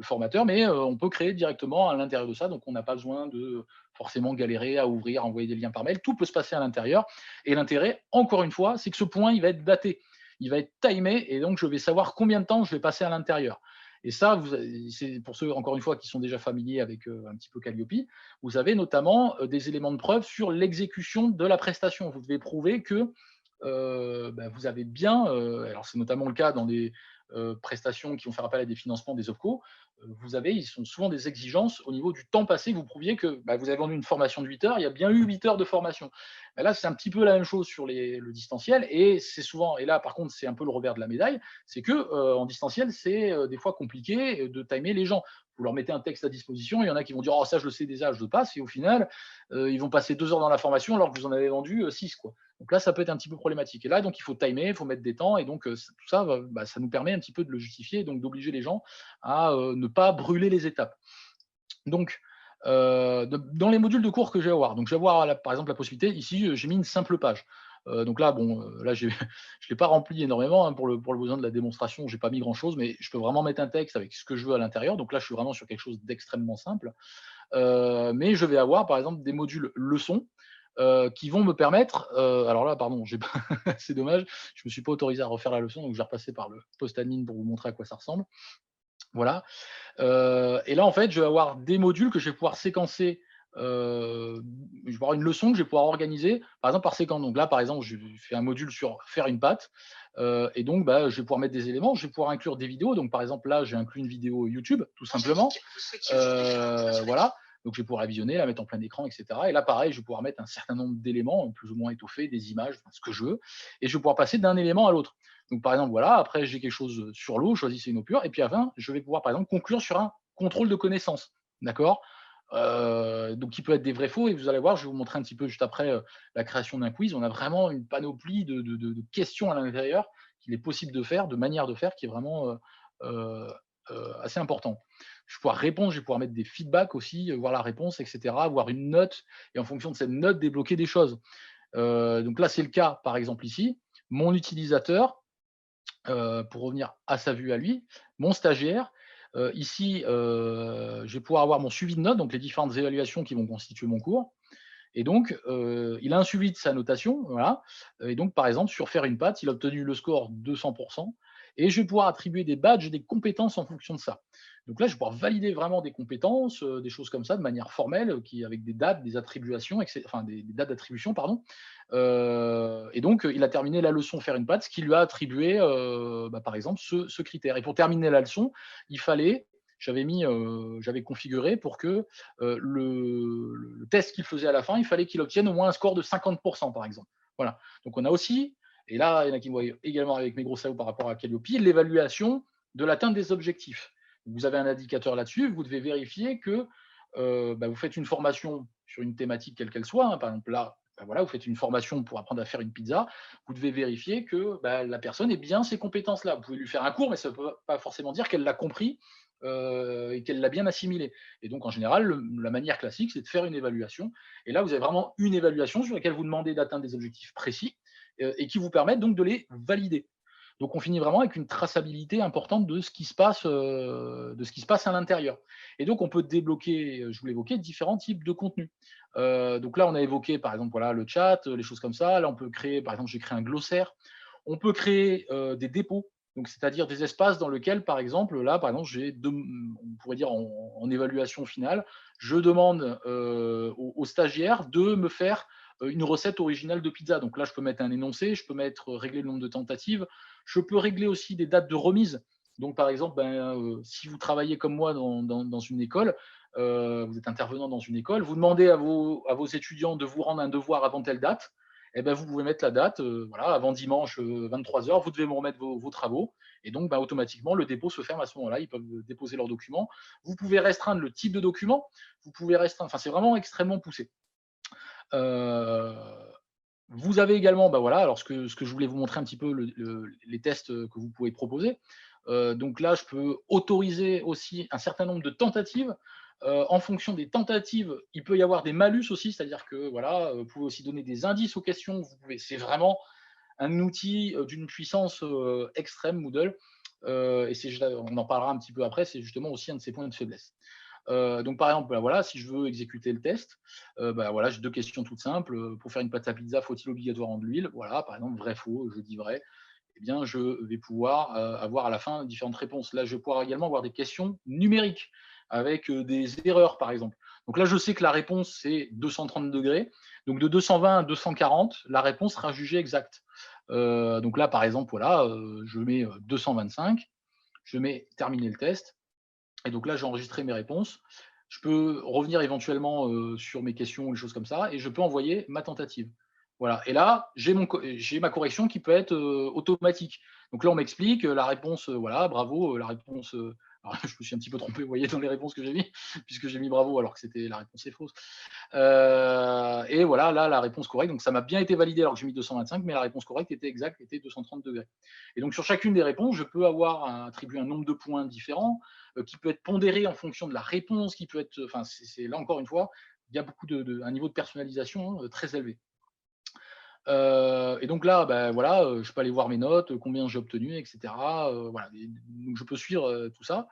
formateur, mais on peut créer directement à l'intérieur de ça, donc on n'a pas besoin de forcément galérer à ouvrir, à envoyer des liens par mail, tout peut se passer à l'intérieur. Et l'intérêt, encore une fois, c'est que ce point, il va être daté, il va être timé, et donc je vais savoir combien de temps je vais passer à l'intérieur. Et ça, c'est pour ceux, encore une fois, qui sont déjà familiers avec un petit peu Calliope, vous avez notamment des éléments de preuve sur l'exécution de la prestation. Vous devez prouver que vous avez bien, alors c'est notamment le cas dans des prestations qui vont faire appel à des financements des OPCO, ils sont souvent des exigences au niveau du temps passé. Vous prouviez que vous avez vendu une formation de 8 heures, il y a bien eu 8 heures de formation. Là, c'est un petit peu la même chose sur le distanciel, et c'est souvent, et là par contre, c'est un peu le revers de la médaille, c'est que en distanciel, c'est des fois compliqué de timer les gens. Vous leur mettez un texte à disposition, il y en a qui vont dire oh ça je le sais déjà, je le passe, et au final ils vont passer 2 heures dans la formation alors que vous en avez vendu 6 quoi. Donc là ça peut être un petit peu problématique. Et là donc il faut timer, il faut mettre des temps, et donc tout ça ça nous permet un petit peu de le justifier, donc d'obliger les gens à ne pas brûler les étapes. Donc dans les modules de cours que je vais avoir, donc je vais avoir par exemple la possibilité, ici j'ai mis une simple page. Donc là, bon, là, je ne l'ai pas rempli énormément, hein, pour le besoin de la démonstration, je n'ai pas mis grand-chose, mais je peux vraiment mettre un texte avec ce que je veux à l'intérieur. Donc là, je suis vraiment sur quelque chose d'extrêmement simple. Mais je vais avoir, par exemple, des modules leçons qui vont me permettre, alors là, pardon, c'est dommage, je ne me suis pas autorisé à refaire la leçon, donc je vais repasser par le post-admin pour vous montrer à quoi ça ressemble. Voilà. Et là, en fait, je vais avoir des modules que je vais pouvoir séquencer. Je vais avoir une leçon que je vais pouvoir organiser, par exemple, par séquence. Donc là, par exemple, je fais un module sur faire une pâte. Et donc, je vais pouvoir mettre des éléments, je vais pouvoir inclure des vidéos. Donc, par exemple, là, j'ai inclus une vidéo YouTube, tout simplement. Voilà. Donc, je vais pouvoir la visionner, la mettre en plein écran, etc. Et là, pareil, je vais pouvoir mettre un certain nombre d'éléments, plus ou moins étoffés, des images, ce que je veux. Et je vais pouvoir passer d'un élément à l'autre. Donc, par exemple, voilà, après, j'ai quelque chose sur l'eau, choisissez une eau pure. Et puis, avant, je vais pouvoir, par exemple, conclure sur un contrôle de connaissances. D'accord. Donc, qui peut être des vrais faux. Et vous allez voir, je vais vous montrer un petit peu juste après la création d'un quiz. On a vraiment une panoplie de questions à l'intérieur qu'il est possible de faire, de manières de faire, qui est vraiment assez important. Je vais pouvoir répondre, je vais pouvoir mettre des feedbacks aussi, voir la réponse, etc., avoir une note, et en fonction de cette note, débloquer des choses. Donc là, c'est le cas, par exemple, ici. Mon utilisateur, pour revenir à sa vue à lui, mon stagiaire, ici, je vais pouvoir avoir mon suivi de notes, donc les différentes évaluations qui vont constituer mon cours. Et donc, il a un suivi de sa notation, voilà. Et donc, par exemple, sur faire une pâte, il a obtenu le score de 100%, et je vais pouvoir attribuer des badges et des compétences en fonction de ça. Donc là, je vais pouvoir valider vraiment des compétences, des choses comme ça, de manière formelle, avec des dates, des attributions, enfin des dates d'attribution, pardon. Et donc, il a terminé la leçon faire une pâte, ce qui lui a attribué, par exemple, ce critère. Et pour terminer la leçon, il fallait, j'avais configuré pour que le test qu'il faisait à la fin, il fallait qu'il obtienne au moins un score de 50%, par exemple. Voilà. Donc on a aussi, et là, il y en a qui me voient également avec mes gros sabots par rapport à Calliope, l'évaluation de l'atteinte des objectifs. Vous avez un indicateur là-dessus, vous devez vérifier que vous faites une formation sur une thématique quelle qu'elle soit, hein. Par exemple là, voilà, vous faites une formation pour apprendre à faire une pizza, vous devez vérifier que la personne ait bien ces compétences-là. Vous pouvez lui faire un cours, mais ça ne peut pas forcément dire qu'elle l'a compris et qu'elle l'a bien assimilé. Et donc, en général, la manière classique, c'est de faire une évaluation. Et là, vous avez vraiment une évaluation sur laquelle vous demandez d'atteindre des objectifs précis et qui vous permettent donc de les valider. Donc, on finit vraiment avec une traçabilité importante de ce qui se passe, à l'intérieur. Et donc, on peut débloquer, je vous l'évoquais, différents types de contenus. Donc là, on a évoqué, par exemple, voilà, le chat, les choses comme ça. Là, on peut créer, par exemple, j'ai créé un glossaire. On peut créer des dépôts, donc c'est-à-dire des espaces dans lesquels, par exemple, là, par exemple, on pourrait dire en évaluation finale, je demande aux stagiaires de me faire une recette originale de pizza. Donc là, je peux mettre un énoncé, je peux régler le nombre de tentatives, je peux régler aussi des dates de remise. Donc, par exemple, si vous travaillez comme moi dans une école, vous êtes intervenant dans une école, vous demandez à vos étudiants de vous rendre un devoir avant telle date, eh ben, vous pouvez mettre la date, voilà, avant dimanche 23h, vous devez me remettre vos travaux. Et donc, automatiquement, le dépôt se ferme à ce moment-là. Ils peuvent déposer leurs documents. Vous pouvez restreindre le type de document. Vous pouvez restreindre. Enfin, c'est vraiment extrêmement poussé. Vous avez également, voilà, alors ce que je voulais vous montrer un petit peu, les tests que vous pouvez proposer. Donc là, je peux autoriser aussi un certain nombre de tentatives. En fonction des tentatives, il peut y avoir des malus aussi, c'est-à-dire que voilà, vous pouvez aussi donner des indices aux questions. C'est vraiment un outil d'une puissance extrême, Moodle. Et on en parlera un petit peu après, c'est justement aussi un de ses points de faiblesse. Donc par exemple, voilà, si je veux exécuter le test, voilà, j'ai deux questions toutes simples. Pour faire une pâte à pizza, faut-il obligatoirement de l'huile? Voilà, par exemple, vrai, faux, je dis vrai. Eh bien, je vais pouvoir avoir à la fin différentes réponses. Là, je vais pouvoir également avoir des questions numériques avec des erreurs, par exemple. Donc là, je sais que la réponse, c'est 230 degrés. Donc de 220 à 240, la réponse sera jugée exacte. Donc là, par exemple, voilà, je mets 225, je mets terminer le test. Et donc là, j'ai enregistré mes réponses. Je peux revenir éventuellement sur mes questions ou des choses comme ça, et je peux envoyer ma tentative. Voilà. Et là, j'ai ma correction qui peut être automatique. Donc là, on m'explique la réponse, voilà, bravo, la réponse Alors, je me suis un petit peu trompé, vous voyez, dans les réponses que j'ai mis, puisque j'ai mis bravo alors que c'était la réponse est fausse. Et voilà, là, la réponse correcte, donc ça m'a bien été validé alors que j'ai mis 225, mais la réponse correcte était exacte, était 230 degrés. Et donc sur chacune des réponses, je peux avoir attribué un nombre de points différents, qui peut être pondéré en fonction de la réponse, qui peut être, enfin, c'est là encore une fois, il y a beaucoup un niveau de personnalisation très élevé. Et donc là, ben voilà, je peux aller voir mes notes, combien j'ai obtenu, et cetera. Voilà, donc je peux suivre tout ça.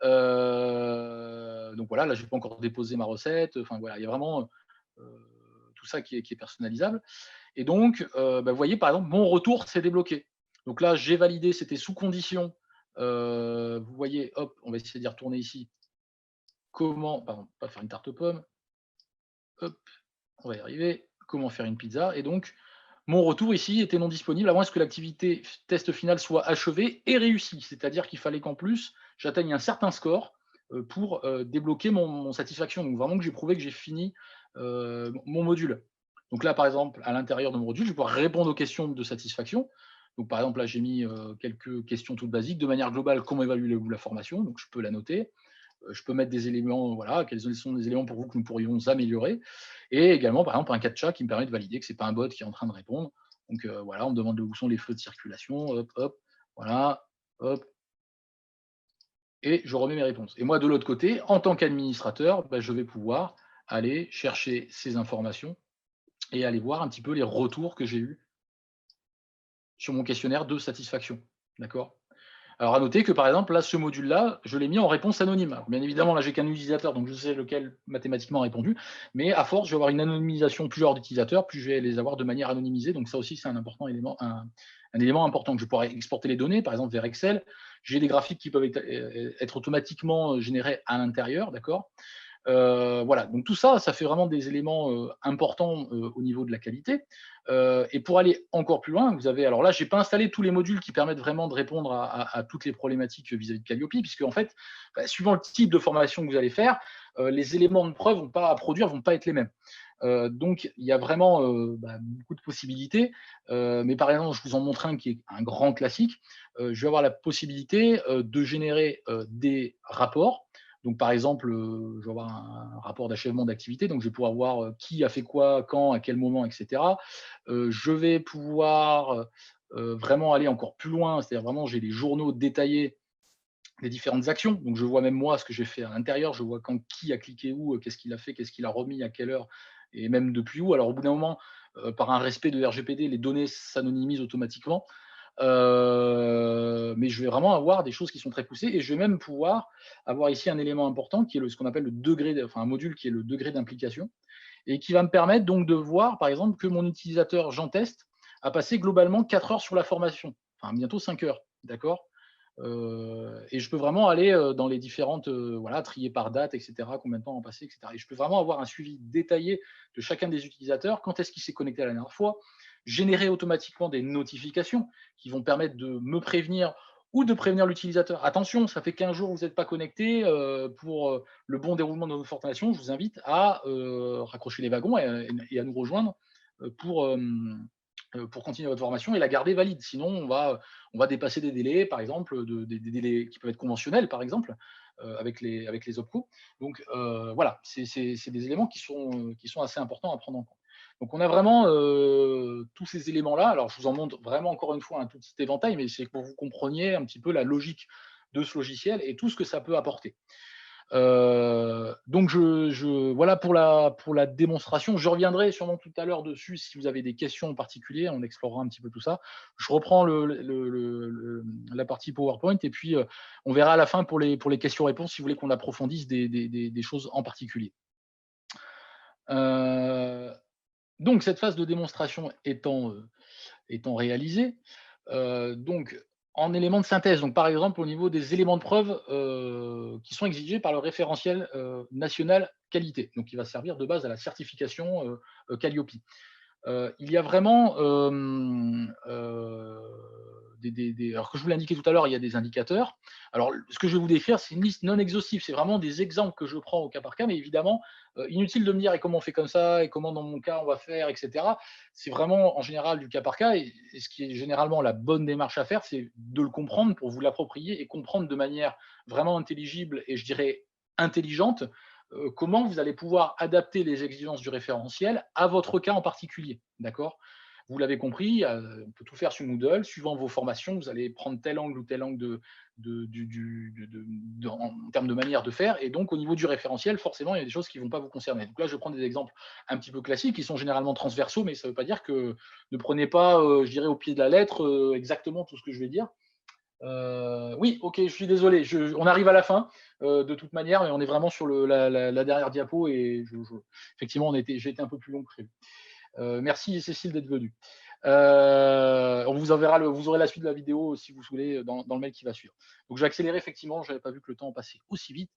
Donc voilà, là, je n'ai pas encore déposé ma recette. Enfin voilà, il y a vraiment tout ça qui est personnalisable. Et donc, vous voyez, par exemple, mon retour s'est débloqué. Donc là, j'ai validé, c'était sous condition. Vous voyez, hop, on va essayer d'y retourner ici. Comment, pardon, pas faire une tarte aux pommes. Hop, on va y arriver. Comment faire une pizza. Et donc, mon retour ici était non disponible à moins que l'activité test final soit achevée et réussie. C'est-à-dire qu'il fallait qu'en plus, j'atteigne un certain score pour débloquer mon satisfaction. Donc vraiment que j'ai prouvé que j'ai fini mon module. Donc là, par exemple, à l'intérieur de mon module, je vais pouvoir répondre aux questions de satisfaction. Donc par exemple, là, j'ai mis quelques questions toutes basiques. De manière globale, comment évaluez-vous la formation? Donc je peux la noter. Je peux mettre des éléments, voilà, quels sont les éléments pour vous que nous pourrions améliorer. Et également, par exemple, un captcha qui me permet de valider que ce n'est pas un bot qui est en train de répondre. Donc voilà, on me demande où sont les feux de circulation, hop, hop, voilà, hop, et je remets mes réponses. Et moi, de l'autre côté, en tant qu'administrateur, je vais pouvoir aller chercher ces informations et aller voir un petit peu les retours que j'ai eus sur mon questionnaire de satisfaction. D'accord? Alors, à noter que, par exemple, là, ce module-là, je l'ai mis en réponse anonyme. Alors, bien évidemment, là, j'ai qu'un utilisateur, donc je sais lequel mathématiquement a répondu. Mais à force, je vais avoir une anonymisation plusieurs d'utilisateurs, plus je vais les avoir de manière anonymisée. Donc, ça aussi, c'est un important élément, un élément important que je pourrais exporter les données, par exemple, vers Excel. J'ai des graphiques qui peuvent être automatiquement générés à l'intérieur, d'accord? Voilà, donc tout ça, ça fait vraiment des éléments importants au niveau de la qualité. Et pour aller encore plus loin, vous avez, alors là, j'ai pas installé tous les modules qui permettent vraiment de répondre à toutes les problématiques vis-à-vis de Calliope, puisque en fait, suivant le type de formation que vous allez faire, les éléments de preuve vont pas à produire, vont pas être les mêmes. Donc, il y a vraiment beaucoup de possibilités. Mais par exemple, je vous en montre un qui est un grand classique. Je vais avoir la possibilité de générer des rapports. Donc, par exemple, je vais avoir un rapport d'achèvement d'activité, donc je vais pouvoir voir qui a fait quoi, quand, à quel moment, etc. Je vais pouvoir vraiment aller encore plus loin, c'est-à-dire vraiment, j'ai les journaux détaillés des différentes actions. Donc, je vois même moi ce que j'ai fait à l'intérieur, je vois quand qui a cliqué où, qu'est-ce qu'il a fait, qu'est-ce qu'il a remis, à quelle heure, et même depuis où. Alors, au bout d'un moment, par un respect de RGPD, les données s'anonymisent automatiquement. Mais je vais vraiment avoir des choses qui sont très poussées et je vais même pouvoir avoir ici un élément important qui est ce qu'on appelle le degré, enfin un module qui est le degré d'implication et qui va me permettre donc de voir par exemple que mon utilisateur Jean Test a passé globalement 4 heures sur la formation, enfin bientôt 5 heures, d'accord. Et je peux vraiment aller dans les différentes, voilà, trier par date, etc., combien de temps ont passé, etc. Et je peux vraiment avoir un suivi détaillé de chacun des utilisateurs, quand est-ce qu'il s'est connecté la dernière fois, générer automatiquement des notifications qui vont permettre de me prévenir ou de prévenir l'utilisateur. Attention, ça fait 15 jours que vous n'êtes pas connecté, pour le bon déroulement de notre formation, je vous invite à raccrocher les wagons et à nous rejoindre pour continuer votre formation et la garder valide. Sinon, on va dépasser des délais, par exemple, des délais qui peuvent être conventionnels, par exemple, avec les OPCO. Donc, voilà, c'est des éléments qui sont assez importants à prendre en compte. Donc, on a vraiment tous ces éléments-là. Alors, je vous en montre vraiment encore une fois un tout petit éventail, mais c'est pour que vous compreniez un petit peu la logique de ce logiciel et tout ce que ça peut apporter. Donc voilà pour la démonstration. Je reviendrai sûrement tout à l'heure dessus si vous avez des questions en particulier. On explorera un petit peu tout ça. Je reprends la partie PowerPoint et puis on verra à la fin pour les questions-réponses si vous voulez qu'on approfondisse des choses en particulier. Donc cette phase de démonstration étant réalisée, donc en éléments de synthèse, donc par exemple au niveau des éléments de preuve qui sont exigés par le référentiel national qualité, donc qui va servir de base à la certification Calliope. Il y a vraiment alors que je vous l'ai indiqué tout à l'heure, il y a des indicateurs. Alors, ce que je vais vous décrire, c'est une liste non exhaustive. C'est vraiment des exemples que je prends au cas par cas, mais évidemment, inutile de me dire et comment on fait comme ça, et comment dans mon cas on va faire, etc. C'est vraiment en général du cas par cas, et ce qui est généralement la bonne démarche à faire, c'est de le comprendre pour vous l'approprier et comprendre de manière vraiment intelligible et je dirais intelligente comment vous allez pouvoir adapter les exigences du référentiel à votre cas en particulier. D'accord? Vous l'avez compris, on peut tout faire sur Moodle. Suivant vos formations, vous allez prendre tel angle ou tel angle en termes de manière de faire. Et donc, au niveau du référentiel, forcément, il y a des choses qui ne vont pas vous concerner. Donc là, je prends des exemples un petit peu classiques qui sont généralement transversaux, mais ça ne veut pas dire que ne prenez pas, je dirais, au pied de la lettre exactement tout ce que je vais dire. Oui, ok, je suis désolé. On arrive à la fin de toute manière, mais on est vraiment sur la dernière diapo et effectivement, j'ai été un peu plus long que prévu. Merci Cécile d'être venue. On vous enverra vous aurez la suite de la vidéo si vous voulez dans le mail qui va suivre. Donc je vais accélérer effectivement, je n'avais pas vu que le temps passait aussi vite.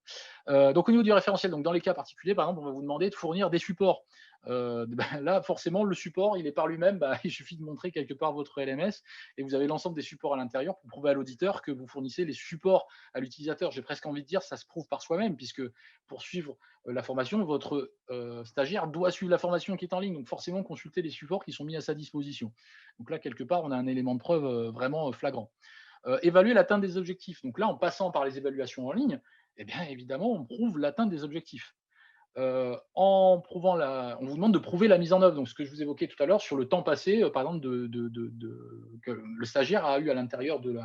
Donc au niveau du référentiel, donc dans les cas particuliers, par exemple, on va vous demander de fournir des supports. Là, forcément, le support, il est par lui-même. Il suffit de montrer quelque part votre LMS et vous avez l'ensemble des supports à l'intérieur pour prouver à l'auditeur que vous fournissez les supports à l'utilisateur. J'ai presque envie de dire, ça se prouve par soi-même, puisque pour suivre la formation, votre stagiaire doit suivre la formation qui est en ligne. Donc forcément, consulter les supports qui sont mis à sa disposition. Donc là, quelque part, on a un élément de preuve vraiment flagrant. Évaluer l'atteinte des objectifs. Donc là, en passant par les évaluations en ligne, eh bien évidemment, on prouve l'atteinte des objectifs. On vous demande de prouver la mise en œuvre. Donc, ce que je vous évoquais tout à l'heure sur le temps passé, par exemple, que le stagiaire a eu à l'intérieur qu'il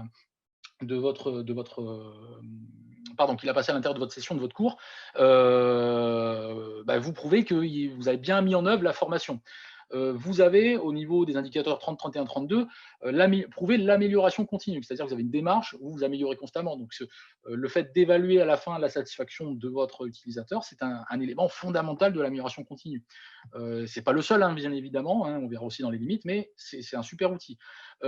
a passé à l'intérieur de votre session, de votre cours, vous prouvez que vous avez bien mis en œuvre la formation. Vous avez, au niveau des indicateurs 30, 31, 32, prouvé l'amélioration continue, c'est-à-dire que vous avez une démarche où vous améliorez constamment. Donc, le fait d'évaluer à la fin la satisfaction de votre utilisateur, c'est un élément fondamental de l'amélioration continue. Ce n'est pas le seul, hein, bien évidemment, hein, on verra aussi dans les limites, mais c'est un super outil.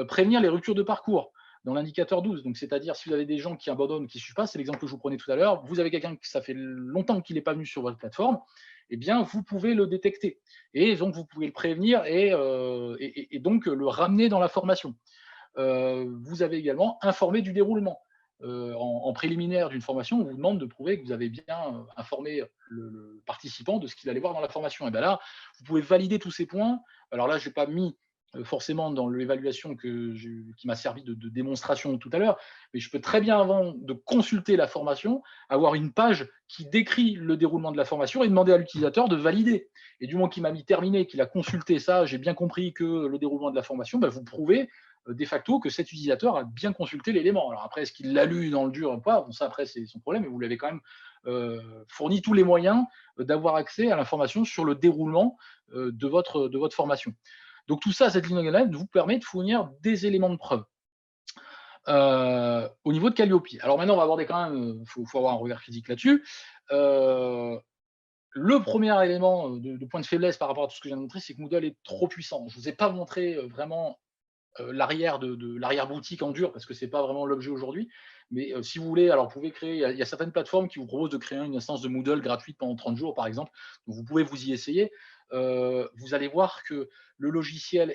Prévenir les ruptures de parcours dans l'indicateur 12. Donc, c'est-à-dire, si vous avez des gens qui abandonnent, qui ne suivent pas, c'est l'exemple que je vous prenais tout à l'heure, vous avez quelqu'un qui ça fait longtemps qu'il n'est pas venu sur votre plateforme, eh bien, vous pouvez le détecter. Et donc, vous pouvez le prévenir et donc le ramener dans la formation. Vous avez également informé du déroulement. En préliminaire d'une formation, on vous demande de prouver que vous avez bien informé le participant de ce qu'il allait voir dans la formation. Et bien là, vous pouvez valider tous ces points. Alors là, je n'ai pas mis forcément dans l'évaluation qui m'a servi de démonstration tout à l'heure, mais je peux très bien, avant de consulter la formation, avoir une page qui décrit le déroulement de la formation et demander à l'utilisateur de valider. Et du moment qu'il m'a mis terminé, qu'il a consulté ça, j'ai bien compris que le déroulement de la formation, vous prouvez de facto que cet utilisateur a bien consulté l'élément. Alors après, est-ce qu'il l'a lu dans le dur ou pas? Bon, ça après, c'est son problème, mais vous l'avez quand même fourni tous les moyens d'avoir accès à l'information sur le déroulement de votre formation. Donc tout ça, cette ligne diagonale vous permet de fournir des éléments de preuve. Au niveau de Calliope. Alors maintenant, on va aborder quand même, faut avoir un regard critique là-dessus. Le premier élément de point de faiblesse par rapport à tout ce que je viens de montrer, c'est que Moodle est trop puissant. Je ne vous ai pas montré vraiment l'arrière-boutique en dur, parce que ce n'est pas vraiment l'objet aujourd'hui. Mais si vous voulez, alors vous pouvez créer, il y a certaines plateformes qui vous proposent de créer une instance de Moodle gratuite pendant 30 jours, par exemple. Donc vous pouvez vous y essayer. Vous allez voir que le logiciel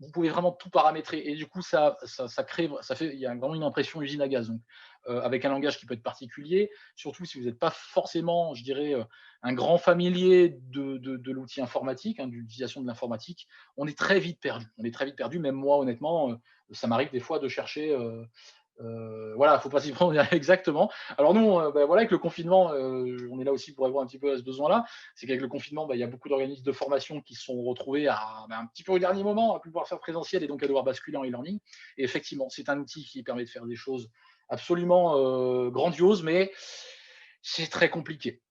vous pouvez vraiment tout paramétrer. Et du coup, il y a vraiment une impression usine à gaz. Donc, avec un langage qui peut être particulier, surtout si vous n'êtes pas forcément, je dirais, un grand familier de l'outil informatique, hein, de l'utilisation de l'informatique, on est très vite perdu. On est très vite perdu. Même moi, honnêtement, ça m'arrive des fois de chercher. Voilà, il ne faut pas s'y prendre exactement. Alors nous, voilà, avec le confinement, on est là aussi pour avoir un petit peu ce besoin-là. C'est qu'avec le confinement, il y a beaucoup d'organismes de formation qui se sont retrouvés un petit peu au dernier moment à pouvoir faire présentiel et donc à devoir basculer en e-learning. Et effectivement, c'est un outil qui permet de faire des choses absolument grandioses, mais c'est très compliqué.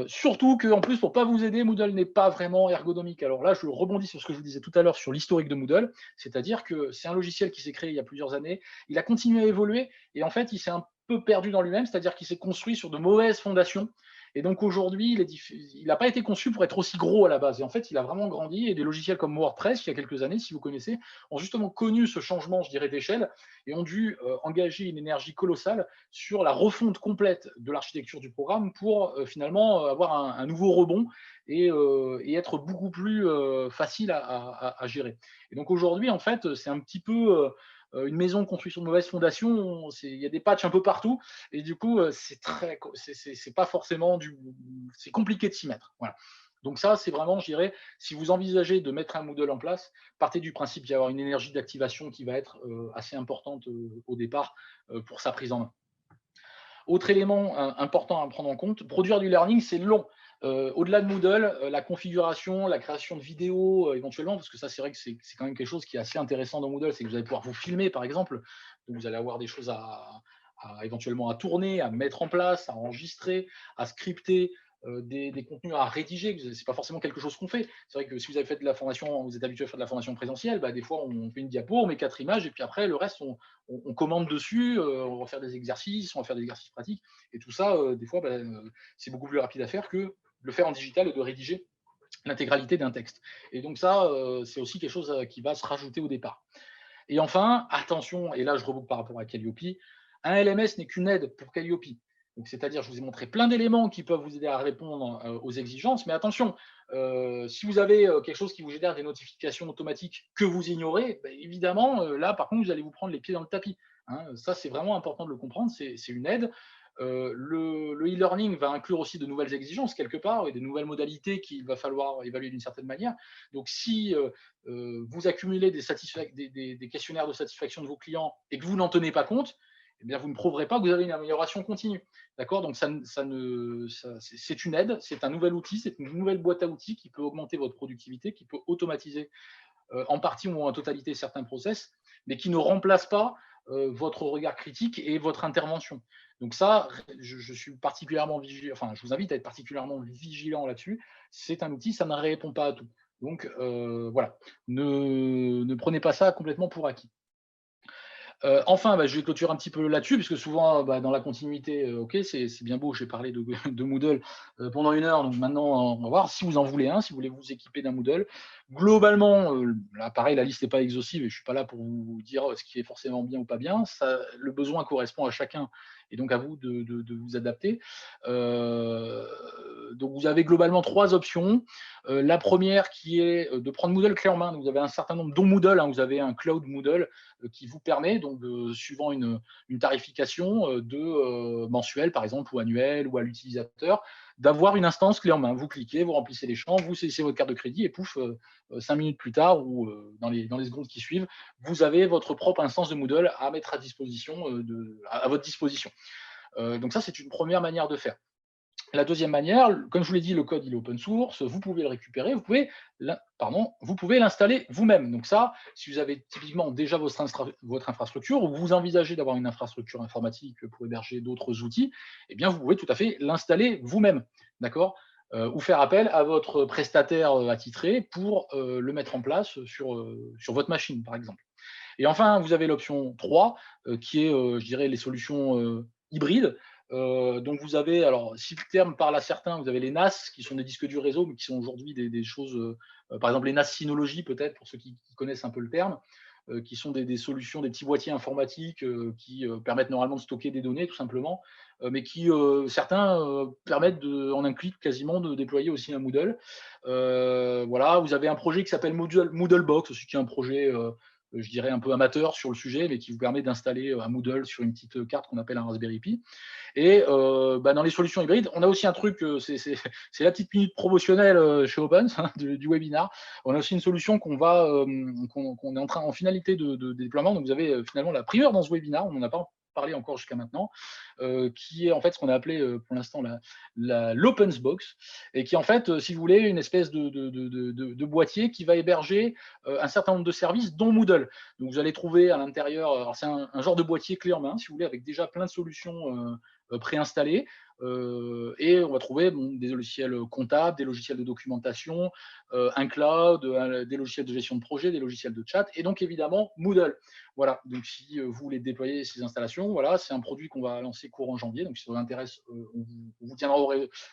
Surtout qu'en plus, pour ne pas vous aider, Moodle n'est pas vraiment ergonomique. Alors là, je rebondis sur ce que je vous disais tout à l'heure sur l'historique de Moodle, c'est-à-dire que c'est un logiciel qui s'est créé il y a plusieurs années, il a continué à évoluer, et en fait, il s'est un peu perdu dans lui-même, c'est-à-dire qu'il s'est construit sur de mauvaises fondations, et donc aujourd'hui, il n'a pas été conçu pour être aussi gros à la base, et en fait, il a vraiment grandi, et des logiciels comme WordPress, il y a quelques années, si vous connaissez, ont justement connu ce changement, je dirais, d'échelle, et ont dû engager une énergie colossale sur la refonte complète de l'architecture du programme pour finalement avoir un nouveau rebond et être beaucoup plus facile à gérer. Et donc aujourd'hui, en fait, c'est un petit peu une maison construite sur de mauvaises fondations, il y a des patchs un peu partout, et du coup, c'est pas forcément c'est compliqué de s'y mettre. Voilà. Donc ça, c'est vraiment, je dirais, si vous envisagez de mettre un Moodle en place, partez du principe qu'il va y avoir une énergie d'activation qui va être assez importante au départ pour sa prise en main. Autre élément important à prendre en compte, produire du learning, c'est long. Au-delà de Moodle, la configuration, la création de vidéos éventuellement, parce que ça, c'est vrai que c'est quand même quelque chose qui est assez intéressant dans Moodle, c'est que vous allez pouvoir vous filmer, par exemple. Donc, vous allez avoir des choses éventuellement à tourner, à mettre en place, à enregistrer, à scripter, des contenus à rédiger. Ce n'est pas forcément quelque chose qu'on fait. C'est vrai que si vous avez fait de la formation, vous êtes habitué à faire de la formation présentielle, bah, des fois, on fait une diapo, on met 4 images, et puis après, le reste, on commande dessus, on va faire des exercices, on va faire des exercices pratiques, et tout ça, des fois, c'est beaucoup plus rapide à faire que de le faire en digital et de rédiger l'intégralité d'un texte. Et donc ça, c'est aussi quelque chose qui va se rajouter au départ. Et enfin, attention, et là je reboucle par rapport à Calliope, un LMS n'est qu'une aide pour Calliope. Donc, c'est-à-dire, je vous ai montré plein d'éléments qui peuvent vous aider à répondre aux exigences, mais attention, si vous avez quelque chose qui vous génère des notifications automatiques que vous ignorez, bah, évidemment, là, par contre, vous allez vous prendre les pieds dans le tapis. Hein. Ça, c'est vraiment important de le comprendre, c'est une aide. Le e-learning va inclure aussi de nouvelles exigences quelque part et des nouvelles modalités qu'il va falloir évaluer d'une certaine manière. Donc, si vous accumulez des questionnaires de satisfaction de vos clients et que vous n'en tenez pas compte, eh bien, vous ne prouverez pas que vous avez une amélioration continue. D'accord. Donc, c'est une aide, c'est un nouvel outil, c'est une nouvelle boîte à outils qui peut augmenter votre productivité, qui peut automatiser en partie ou en totalité certains process, mais qui ne remplace pas votre regard critique et votre intervention. Donc ça, je suis particulièrement vigilant, enfin, je vous invite à être particulièrement vigilant là-dessus. C'est un outil, ça ne répond pas à tout. Donc voilà, ne prenez pas ça complètement pour acquis. Enfin, je vais clôturer un petit peu là-dessus, puisque souvent, dans la continuité, ok, c'est bien beau, j'ai parlé de, de Moodle pendant 1 heure, donc maintenant, on va voir si vous en voulez un, si vous voulez vous équiper d'un Moodle. Globalement, là, pareil, la liste n'est pas exhaustive et je ne suis pas là pour vous dire ce qui est forcément bien ou pas bien. Ça, le besoin correspond à chacun et donc à vous de vous adapter. Donc, vous avez globalement 3 options. La première qui est de prendre Moodle clé en main. Donc, vous avez un certain nombre, dont Moodle, hein, vous avez un Cloud Moodle qui vous permet, donc, suivant une tarification mensuelle, par exemple, ou annuelle, ou à l'utilisateur, d'avoir une instance clé en main. Vous cliquez, vous remplissez les champs, vous saisissez votre carte de crédit et pouf, 5 minutes plus tard ou dans les secondes qui suivent, vous avez votre propre instance de Moodle à mettre à disposition, à votre disposition. Donc ça, c'est une première manière de faire. La deuxième manière, comme je vous l'ai dit, le code il est open source, vous pouvez le récupérer, vous pouvez l'installer vous-même. Donc ça, si vous avez typiquement déjà votre infrastructure, ou vous envisagez d'avoir une infrastructure informatique pour héberger d'autres outils, eh bien vous pouvez tout à fait l'installer vous-même, d'accord, ou faire appel à votre prestataire attitré pour le mettre en place sur votre machine, par exemple. Et enfin, vous avez l'option 3, qui est, je dirais, les solutions hybrides. Donc, vous avez, alors, si le terme parle à certains, vous avez les NAS, qui sont des disques durs réseau, mais qui sont aujourd'hui des choses, par exemple, les NAS Synology, peut-être, pour ceux qui connaissent un peu le terme, qui sont des solutions, des petits boîtiers informatiques qui permettent normalement de stocker des données, tout simplement, mais qui, certains, permettent en un clic quasiment de déployer aussi un Moodle. Voilà, vous avez un projet qui s'appelle Moodlebox, aussi qui est un projet je dirais un peu amateur sur le sujet, mais qui vous permet d'installer un Moodle sur une petite carte qu'on appelle un Raspberry Pi. Et dans les solutions hybrides, on a aussi un truc, c'est la petite minute promotionnelle chez Opens hein, du webinar. On a aussi une solution qu'on est en finalité de déploiement. Donc vous avez finalement la primeur dans ce webinar, on n'en a pas parlé encore jusqu'à maintenant, qui est en fait ce qu'on a appelé pour l'instant l'Opens Box, et qui est en fait, si vous voulez, une espèce de boîtier qui va héberger un certain nombre de services, dont Moodle. Donc vous allez trouver à l'intérieur, c'est un genre de boîtier clé en main, si vous voulez, avec déjà plein de solutions préinstallés. Et on va trouver des logiciels comptables, des logiciels de documentation, un cloud, des logiciels de gestion de projet, des logiciels de chat, et donc évidemment Moodle. Voilà, donc si vous voulez déployer ces installations, voilà, c'est un produit qu'on va lancer courant janvier, donc si ça vous intéresse, on vous tiendra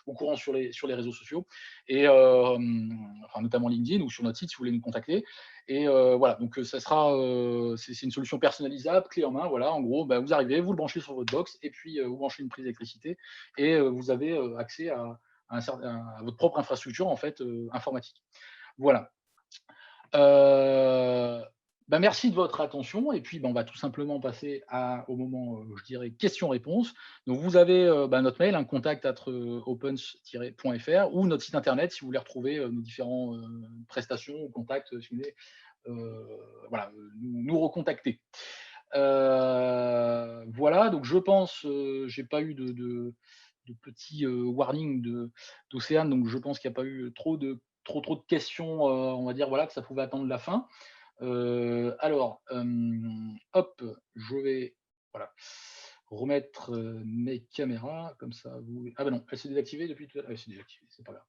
au courant sur les réseaux sociaux, et enfin, notamment LinkedIn ou sur notre site si vous voulez nous contacter. Et voilà, donc ça sera, c'est une solution personnalisable, clé en main. Voilà, en gros, vous arrivez, vous le branchez sur votre box, et puis vous branchez une prise d'électricité, et vous avez accès à votre propre infrastructure en fait informatique. Voilà. Merci de votre attention et puis on va tout simplement passer au moment, je dirais, questions-réponses. Donc vous avez notre mail, contact@opens-.fr ou notre site internet si vous voulez retrouver nos différents prestations ou contacts, si vous voulez nous recontacter. Voilà, donc je pense, j'ai pas eu de petits warnings d'Océane, donc je pense qu'il n'y a pas eu trop de questions, on va dire voilà, que ça pouvait attendre la fin. Hop, je vais voilà, remettre mes caméras, comme ça vous. Ah bah non, elle s'est désactivée depuis tout à l'heure. Elle s'est désactivée, c'est pas grave.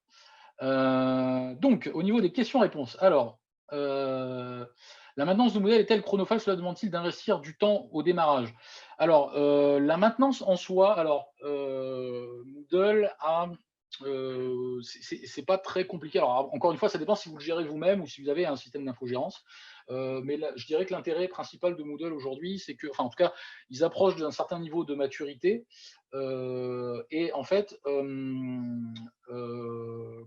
Donc, au niveau des questions-réponses, alors, la maintenance de modèle est-elle chronophage? Cela demande-t-il d'investir du temps au démarrage? Alors, la maintenance en soi, alors, Moodle a, c'est pas très compliqué. Alors, encore une fois, ça dépend si vous le gérez vous-même ou si vous avez un système d'infogérance. Mais là, je dirais que l'intérêt principal de Moodle aujourd'hui, c'est que, enfin, en tout cas, ils approchent d'un certain niveau de maturité. Et en fait,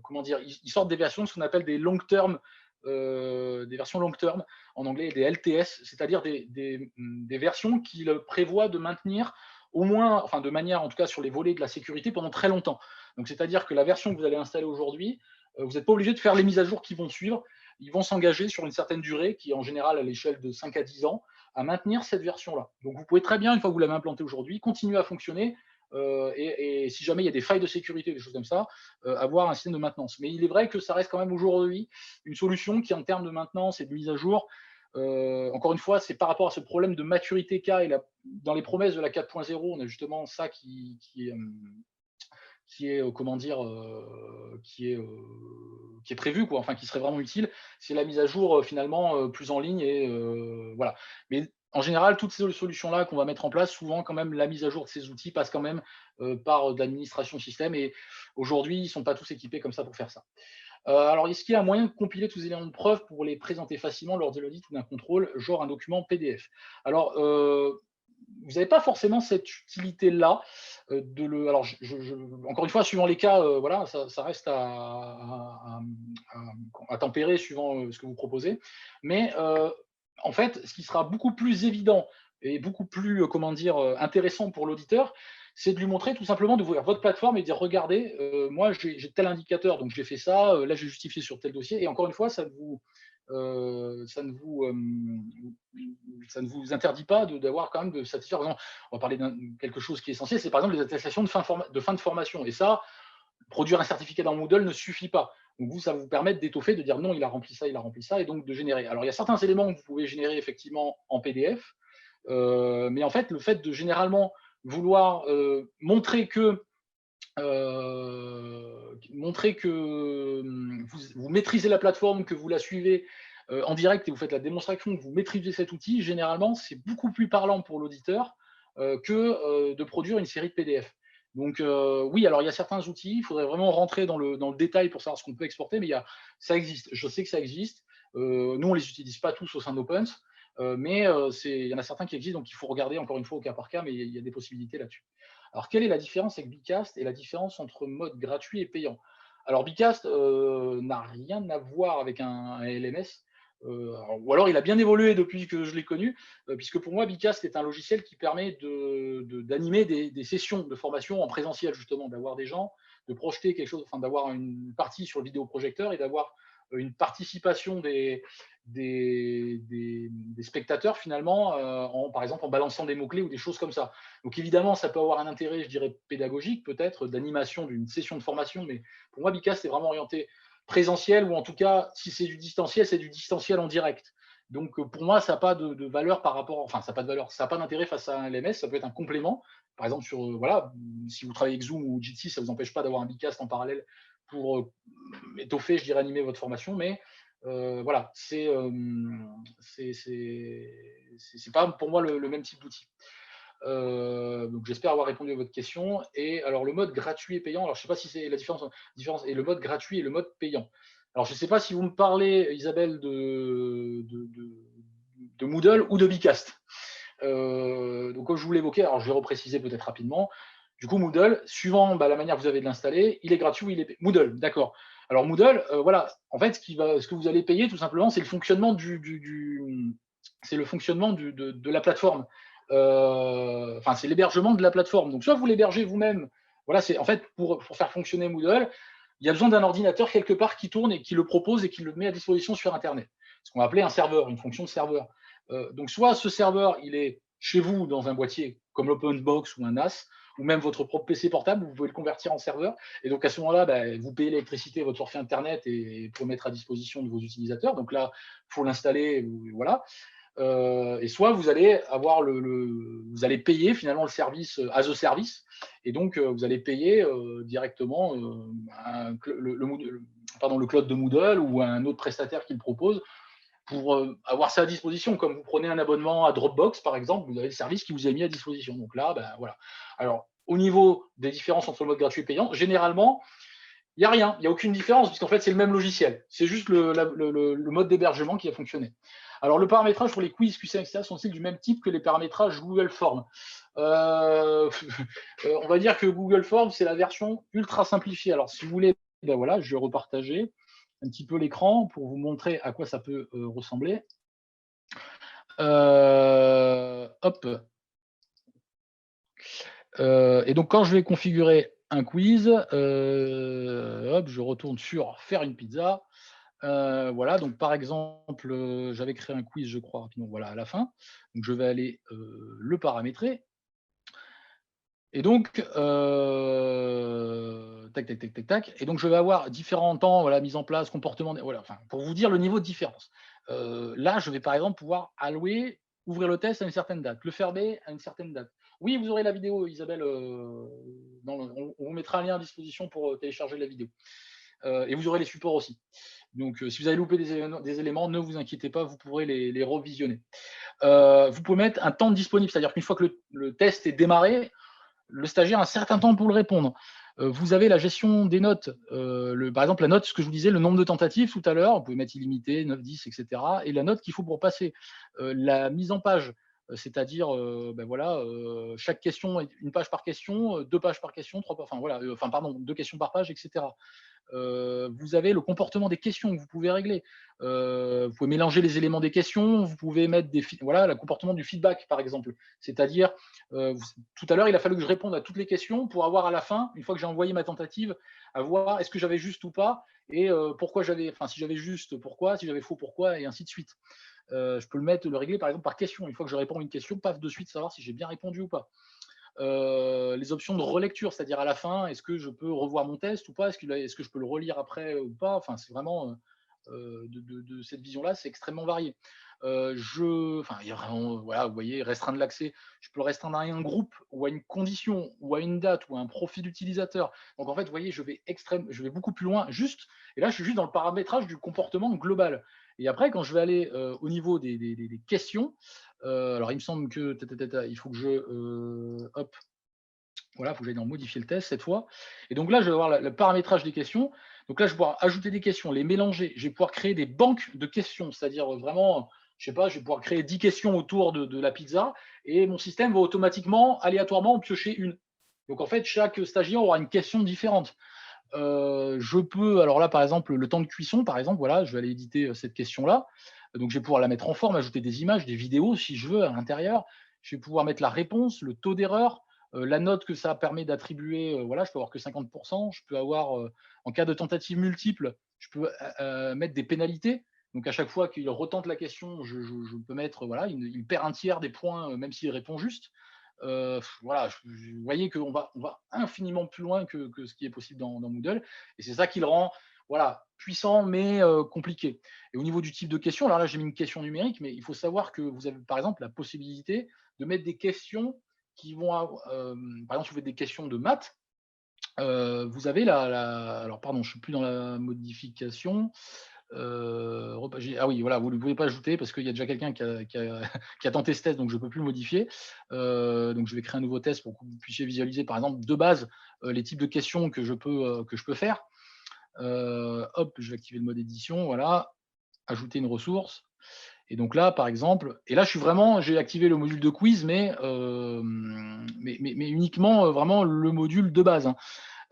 comment dire, ils sortent des versions de ce qu'on appelle des long term, des versions long term en anglais, des LTS, c'est-à-dire des versions qui prévoient de maintenir au moins, enfin de manière en tout cas sur les volets de la sécurité pendant très longtemps. Donc c'est-à-dire que la version que vous allez installer aujourd'hui, vous n'êtes pas obligé de faire les mises à jour qui vont suivre. Ils vont s'engager sur une certaine durée, qui est en général à l'échelle de 5 à 10 ans, à maintenir cette version-là. Donc vous pouvez très bien, une fois que vous l'avez implantée aujourd'hui, continuer à fonctionner et si jamais il y a des failles de sécurité, des choses comme ça, avoir un système de maintenance. Mais il est vrai que ça reste quand même aujourd'hui une solution qui, en termes de maintenance et de mise à jour, encore une fois, c'est par rapport à ce problème de maturité qu'a et dans les promesses de la 4.0, on a justement ça qui est comment dire, qui est prévu, quoi, enfin qui serait vraiment utile, c'est la mise à jour finalement plus en ligne et voilà. Mais en général, toutes ces solutions-là qu'on va mettre en place, souvent quand même la mise à jour de ces outils passe quand même par de l'administration système et aujourd'hui, ils ne sont pas tous équipés comme ça pour faire ça. Alors, est-ce qu'il y a un moyen de compiler tous les éléments de preuve pour les présenter facilement lors de l'audit ou d'un contrôle, genre un document PDF? Alors, vous n'avez pas forcément cette utilité-là. Alors, encore une fois, suivant les cas, voilà, ça reste à tempérer suivant ce que vous proposez. Mais en fait, ce qui sera beaucoup plus évident et beaucoup plus, comment dire, intéressant pour l'auditeur, c'est de lui montrer tout simplement d'ouvrir votre plateforme et de dire regardez, moi j'ai tel indicateur, donc j'ai fait ça, là j'ai justifié sur tel dossier. Et encore une fois, euh, ça ne vous, euh, ça ne vous interdit pas d'avoir quand même de satisfaire. Par exemple, on va parler de quelque chose qui est essentiel, c'est par exemple les attestations de fin de formation. Et ça, produire un certificat dans Moodle ne suffit pas. Donc vous, ça va vous permettre d'étoffer, de dire non, il a rempli ça, et donc de générer. Alors il y a certains éléments que vous pouvez générer effectivement en PDF, mais en fait, le fait de généralement vouloir montrer que vous maîtrisez la plateforme, que vous la suivez en direct et vous faites la démonstration que vous maîtrisez cet outil, généralement, c'est beaucoup plus parlant pour l'auditeur que de produire une série de PDF. Donc oui, alors il y a certains outils, il faudrait vraiment rentrer dans le détail pour savoir ce qu'on peut exporter, mais ça existe. Je sais que ça existe. Nous, on ne les utilise pas tous au sein d'Opens, mais il y en a certains qui existent, donc il faut regarder encore une fois au cas par cas, mais il y a des possibilités là-dessus. Alors, quelle est la différence avec Bicast et la différence entre mode gratuit et payant? Alors, Bicast n'a rien à voir avec un LMS, ou alors il a bien évolué depuis que je l'ai connu, puisque pour moi, Bicast est un logiciel qui permet d'animer des sessions de formation en présentiel, justement, d'avoir des gens, de projeter quelque chose, enfin d'avoir une partie sur le vidéoprojecteur et d'avoir une participation des spectateurs finalement, par exemple en balançant des mots-clés ou des choses comme ça. Donc évidemment, ça peut avoir un intérêt, je dirais, pédagogique peut-être, d'animation d'une session de formation, mais pour moi, Bicast c'est vraiment orienté présentiel, ou en tout cas, si c'est du distanciel, c'est du distanciel en direct. Donc pour moi, ça n'a pas de valeur par rapport, enfin ça n'a pas de valeur, ça n'a pas d'intérêt face à un LMS, ça peut être un complément. Par exemple, voilà, si vous travaillez avec Zoom ou Jitsi, ça ne vous empêche pas d'avoir un Bicast en parallèle pour étoffer, je dirais, animer votre formation, mais voilà, c'est pas pour moi le même type d'outil. Donc j'espère avoir répondu à votre question. Et alors le mode gratuit et payant, alors je ne sais pas si c'est la différence et le mode gratuit et le mode payant. Alors je ne sais pas si vous me parlez, Isabelle, de Moodle ou de Bicast. Donc comme je vous l'évoquais, alors je vais repréciser peut-être rapidement. Du coup, Moodle, suivant la manière que vous avez de l'installer, il est gratuit ou il est payant. Moodle, d'accord. Alors Moodle, voilà, en fait, ce que vous allez payer tout simplement, c'est le fonctionnement c'est le fonctionnement de la plateforme. Enfin, c'est l'hébergement de la plateforme. Donc, soit vous l'hébergez vous-même. Voilà, c'est en fait pour faire fonctionner Moodle, il y a besoin d'un ordinateur quelque part qui tourne et qui le propose et qui le met à disposition sur Internet. Ce qu'on va appeler un serveur, une fonction de serveur. Donc, soit ce serveur, il est chez vous dans un boîtier comme l'OpenBox ou un NAS, ou même votre propre PC portable, vous pouvez le convertir en serveur. Et donc, à ce moment-là, vous payez l'électricité, votre forfait Internet et pour le mettre à disposition de vos utilisateurs. Donc là, il faut l'installer, voilà. Et soit vous allez avoir vous allez payer finalement le service as a service, et donc vous allez payer directement le cloud de Moodle ou un autre prestataire qui le propose pour avoir ça à disposition. Comme vous prenez un abonnement à Dropbox par exemple, vous avez le service qui vous est mis à disposition. Donc là, voilà. Alors au niveau des différences entre le mode gratuit et payant, généralement il n'y a rien, il n'y a aucune différence, puisqu'en fait, c'est le même logiciel. C'est juste le mode d'hébergement qui a fonctionné. Alors, le paramétrage pour les quiz, QC, etc. sont-ils du même type que les paramétrages Google Forms? On va dire que Google Forms, c'est la version ultra simplifiée. Alors, si vous voulez, voilà, je vais repartager un petit peu l'écran pour vous montrer à quoi ça peut ressembler. Hop. Et donc, quand je vais configurer un quiz, hop, je retourne sur faire une pizza. Voilà, donc par exemple, j'avais créé un quiz, je crois, rapidement, voilà, à la fin. Donc, je vais aller le paramétrer. Et donc, tac, tac, tac, tac, tac. Et donc, je vais avoir différents temps, voilà, mise en place, comportement, voilà, enfin, pour vous dire le niveau de différence. Là, je vais par exemple pouvoir allouer, ouvrir le test à une certaine date, le fermer à une certaine date. Oui, vous aurez la vidéo, Isabelle. On vous mettra un lien à disposition pour télécharger la vidéo. Et vous aurez les supports aussi. Donc, si vous avez loupé des éléments, ne vous inquiétez pas, vous pourrez les revisionner. Vous pouvez mettre un temps disponible, c'est-à-dire qu'une fois que le test est démarré, le stagiaire a un certain temps pour le répondre. Vous avez la gestion des notes. Par exemple, la note, ce que je vous disais, le nombre de tentatives tout à l'heure, vous pouvez mettre illimité, 9, 10, etc. Et la note qu'il faut pour passer. La mise en page, c'est-à-dire, voilà, chaque question, une page par question, 2 pages par question, 3 enfin voilà, pardon, 2 questions par page, etc. Vous avez le comportement des questions que vous pouvez régler. Vous pouvez mélanger les éléments des questions, vous pouvez mettre voilà, le comportement du feedback, par exemple. C'est-à-dire, tout à l'heure, il a fallu que je réponde à toutes les questions pour avoir à la fin, une fois que j'ai envoyé ma tentative, à voir est-ce que j'avais juste ou pas, et pourquoi si j'avais juste, pourquoi, si j'avais faux, pourquoi, et ainsi de suite. Je peux le régler par exemple par question. Une fois que je réponds à une question, paf, de suite savoir si j'ai bien répondu ou pas. Les options de relecture, c'est-à-dire à la fin, est-ce que je peux revoir mon test ou pas, est-ce que je peux le relire après ou pas, enfin c'est vraiment de cette vision-là, c'est extrêmement varié. Il y a vraiment, voilà, vous voyez, restreindre l'accès, je peux le restreindre à un groupe ou à une condition ou à une date ou à un profil utilisateur. Donc en fait, vous voyez, je vais beaucoup plus loin, juste, et là je suis juste dans le paramétrage du comportement global. Et après, quand je vais aller au niveau des questions, alors il me semble que il faut que hop, voilà, il faut que j'aille dans modifier le test cette fois. Et donc là, je vais avoir le paramétrage des questions. Donc là, je vais pouvoir ajouter des questions, les mélanger. Je vais pouvoir créer des banques de questions, c'est-à-dire vraiment, je sais pas, je vais pouvoir créer 10 questions autour de la pizza et mon système va automatiquement, aléatoirement, en piocher une. Donc en fait, chaque stagiaire aura une question différente. Je peux, alors là, par exemple, le temps de cuisson, par exemple, voilà, je vais aller éditer cette question-là. Donc je vais pouvoir la mettre en forme, ajouter des images, des vidéos si je veux à l'intérieur. Je vais pouvoir mettre la réponse, le taux d'erreur, la note que ça permet d'attribuer. Voilà, je peux avoir que 50%. Je peux avoir, en cas de tentative multiple, je peux mettre des pénalités. Donc à chaque fois qu'il retente la question, je peux mettre, voilà, il perd un tiers des points, même s'il répond juste. Voilà, vous voyez qu'on on va infiniment plus loin que ce qui est possible dans Moodle. Et c'est ça qui le rend, voilà, puissant, mais compliqué. Et au niveau du type de question, alors là, j'ai mis une question numérique, mais il faut savoir que vous avez, par exemple, la possibilité de mettre des questions qui vont par exemple, si vous faites des questions de maths, vous avez alors pardon, je ne suis plus dans la modification. Ah oui, voilà, vous ne pouvez pas ajouter parce qu'il y a déjà quelqu'un qui a tenté ce test, donc je ne peux plus le modifier. Donc je vais créer un nouveau test pour que vous puissiez visualiser, par exemple, de base, les types de questions que je peux faire. Hop, je vais activer le mode édition, voilà, ajouter une ressource. Et donc là, par exemple, et là, j'ai activé le module de quiz, mais uniquement vraiment le module de base, hein.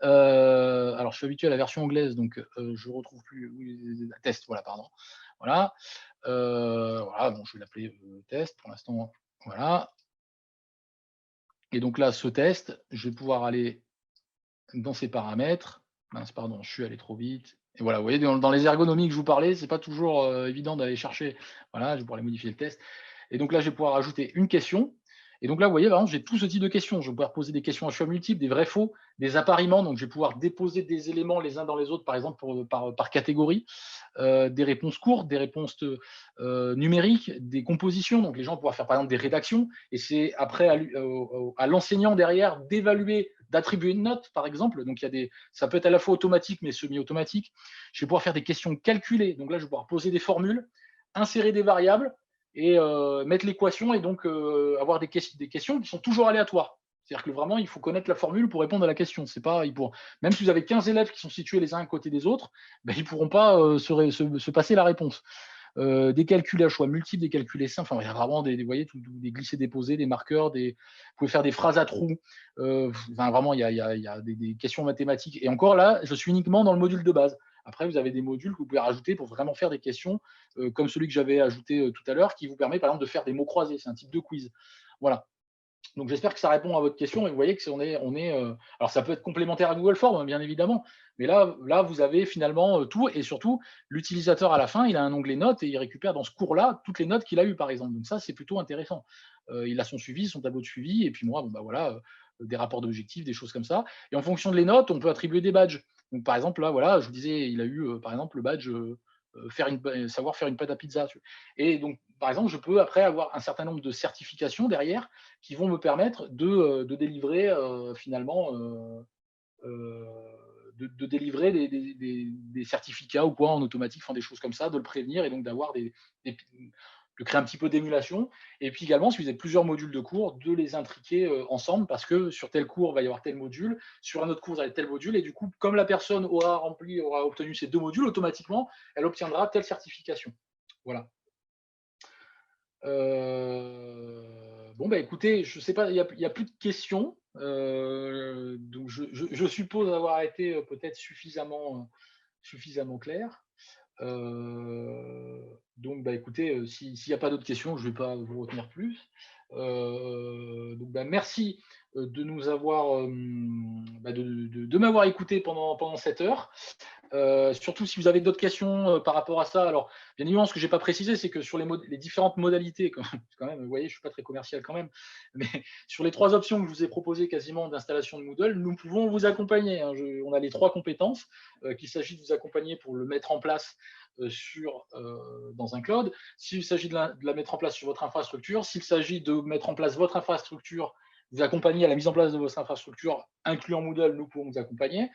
Alors, je suis habitué à la version anglaise, donc je retrouve plus. Oui, test, voilà, pardon. Voilà. Voilà, bon, je vais l'appeler test pour l'instant. Voilà. Et donc là, ce test, je vais pouvoir aller dans ces paramètres. Mince, pardon, je suis allé trop vite. Et voilà, vous voyez, dans les ergonomies que je vous parlais, c'est pas toujours évident d'aller chercher. Voilà, je vais pouvoir aller modifier le test. Et donc là, je vais pouvoir ajouter une question. Et donc là, vous voyez, par exemple, j'ai tout ce type de questions. Je vais pouvoir poser des questions à choix multiples, des vrais faux, des appariements. Donc, je vais pouvoir déposer des éléments les uns dans les autres, par exemple, par catégorie. Des réponses courtes, des réponses numériques, des compositions. Donc, les gens vont pouvoir faire, par exemple, des rédactions. Et c'est après à l'enseignant derrière d'évaluer, d'attribuer une note, par exemple. Donc, ça peut être à la fois automatique, mais semi-automatique. Je vais pouvoir faire des questions calculées. Donc là, je vais pouvoir poser des formules, insérer des variables et mettre l'équation et donc avoir des questions qui sont toujours aléatoires. C'est-à-dire que vraiment, il faut connaître la formule pour répondre à la question. C'est pas, même si vous avez 15 élèves qui sont situés les uns à côté des autres, ben, ils ne pourront pas se passer la réponse. Des calculs à choix multiples, des calculs simples. Enfin, il y a vraiment vous voyez, des glissés-déposés, des marqueurs, vous pouvez faire des phrases à trous. Enfin, vraiment, il y a des questions mathématiques. Et encore là, je suis uniquement dans le module de base. Après, vous avez des modules que vous pouvez rajouter pour vraiment faire des questions, comme celui que j'avais ajouté tout à l'heure, qui vous permet par exemple de faire des mots croisés. C'est un type de quiz. Voilà. Donc j'espère que ça répond à votre question et vous voyez que alors ça peut être complémentaire à Google Forms, hein, bien évidemment, mais là vous avez finalement tout et surtout l'utilisateur à la fin, il a un onglet notes et il récupère dans ce cours-là toutes les notes qu'il a eues par exemple. Donc ça c'est plutôt intéressant. Il a son suivi, son tableau de suivi et puis moi bon bah voilà des rapports d'objectifs, des choses comme ça. Et en fonction de les notes, on peut attribuer des badges. Donc par exemple là voilà, je vous disais, il a eu par exemple le badge savoir faire une pâte à pizza. Et donc par exemple, je peux après avoir un certain nombre de certifications derrière qui vont me permettre de délivrer finalement de délivrer des certificats ou quoi en automatique, enfin des choses comme ça, de le prévenir et donc d'avoir de créer un petit peu d'émulation. Et puis également, si vous avez plusieurs modules de cours, de les intriquer ensemble parce que sur tel cours, il va y avoir tel module, sur un autre cours, il va y avoir tel module. Et du coup, comme la personne aura obtenu ces deux modules, automatiquement, elle obtiendra telle certification. Voilà. Bon, bah écoutez, je sais pas, il y a plus de questions. Donc je suppose avoir été peut-être suffisamment clair. Donc, bah écoutez, s'il n'y a pas d'autres questions, je ne vais pas vous retenir plus. Donc, bah, merci de nous avoir, de m'avoir écouté pendant cette heure. Surtout si vous avez d'autres questions par rapport à ça. Alors, bien évidemment, ce que je n'ai pas précisé, c'est que sur les différentes modalités, quand même, vous voyez, je ne suis pas très commercial quand même, mais sur les 3 options que je vous ai proposées quasiment d'installation de Moodle, nous pouvons vous accompagner, hein. On a les 3 compétences, qu'il s'agit de vous accompagner pour le mettre en place dans un cloud, s'il s'agit de la mettre en place sur votre infrastructure, s'il s'agit de mettre en place votre infrastructure, vous accompagner à la mise en place de votre infrastructure, incluant Moodle, nous pouvons vous accompagner.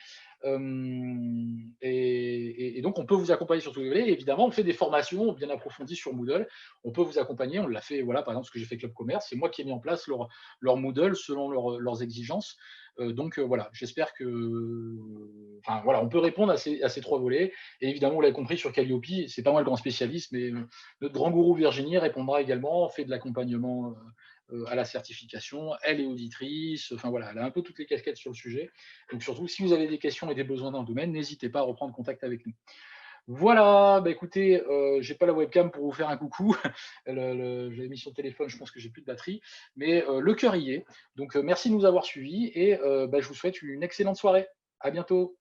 Et donc, on peut vous accompagner sur tous les volets. Évidemment, on fait des formations bien approfondies sur Moodle. On peut vous accompagner. On l'a fait, voilà, par exemple, ce que j'ai fait Club Commerce. C'est moi qui ai mis en place leur Moodle selon leurs exigences. Donc, voilà, j'espère que. Enfin, voilà, on peut répondre à ces 3 volets. Et évidemment, vous l'avez compris sur Calliope, c'est pas moi le grand spécialiste, mais notre grand gourou Virginie répondra également, fait de l'accompagnement à la certification. Elle est auditrice. Enfin, voilà, elle a un peu toutes les casquettes sur le sujet. Donc surtout, si vous avez des questions et des besoins dans le domaine, n'hésitez pas à reprendre contact avec nous. Voilà, bah écoutez, j'ai pas la webcam pour vous faire un coucou. J'avais mis sur le téléphone, je pense que j'ai plus de batterie, mais le cœur y est. Donc merci de nous avoir suivis et je vous souhaite une excellente soirée. À bientôt.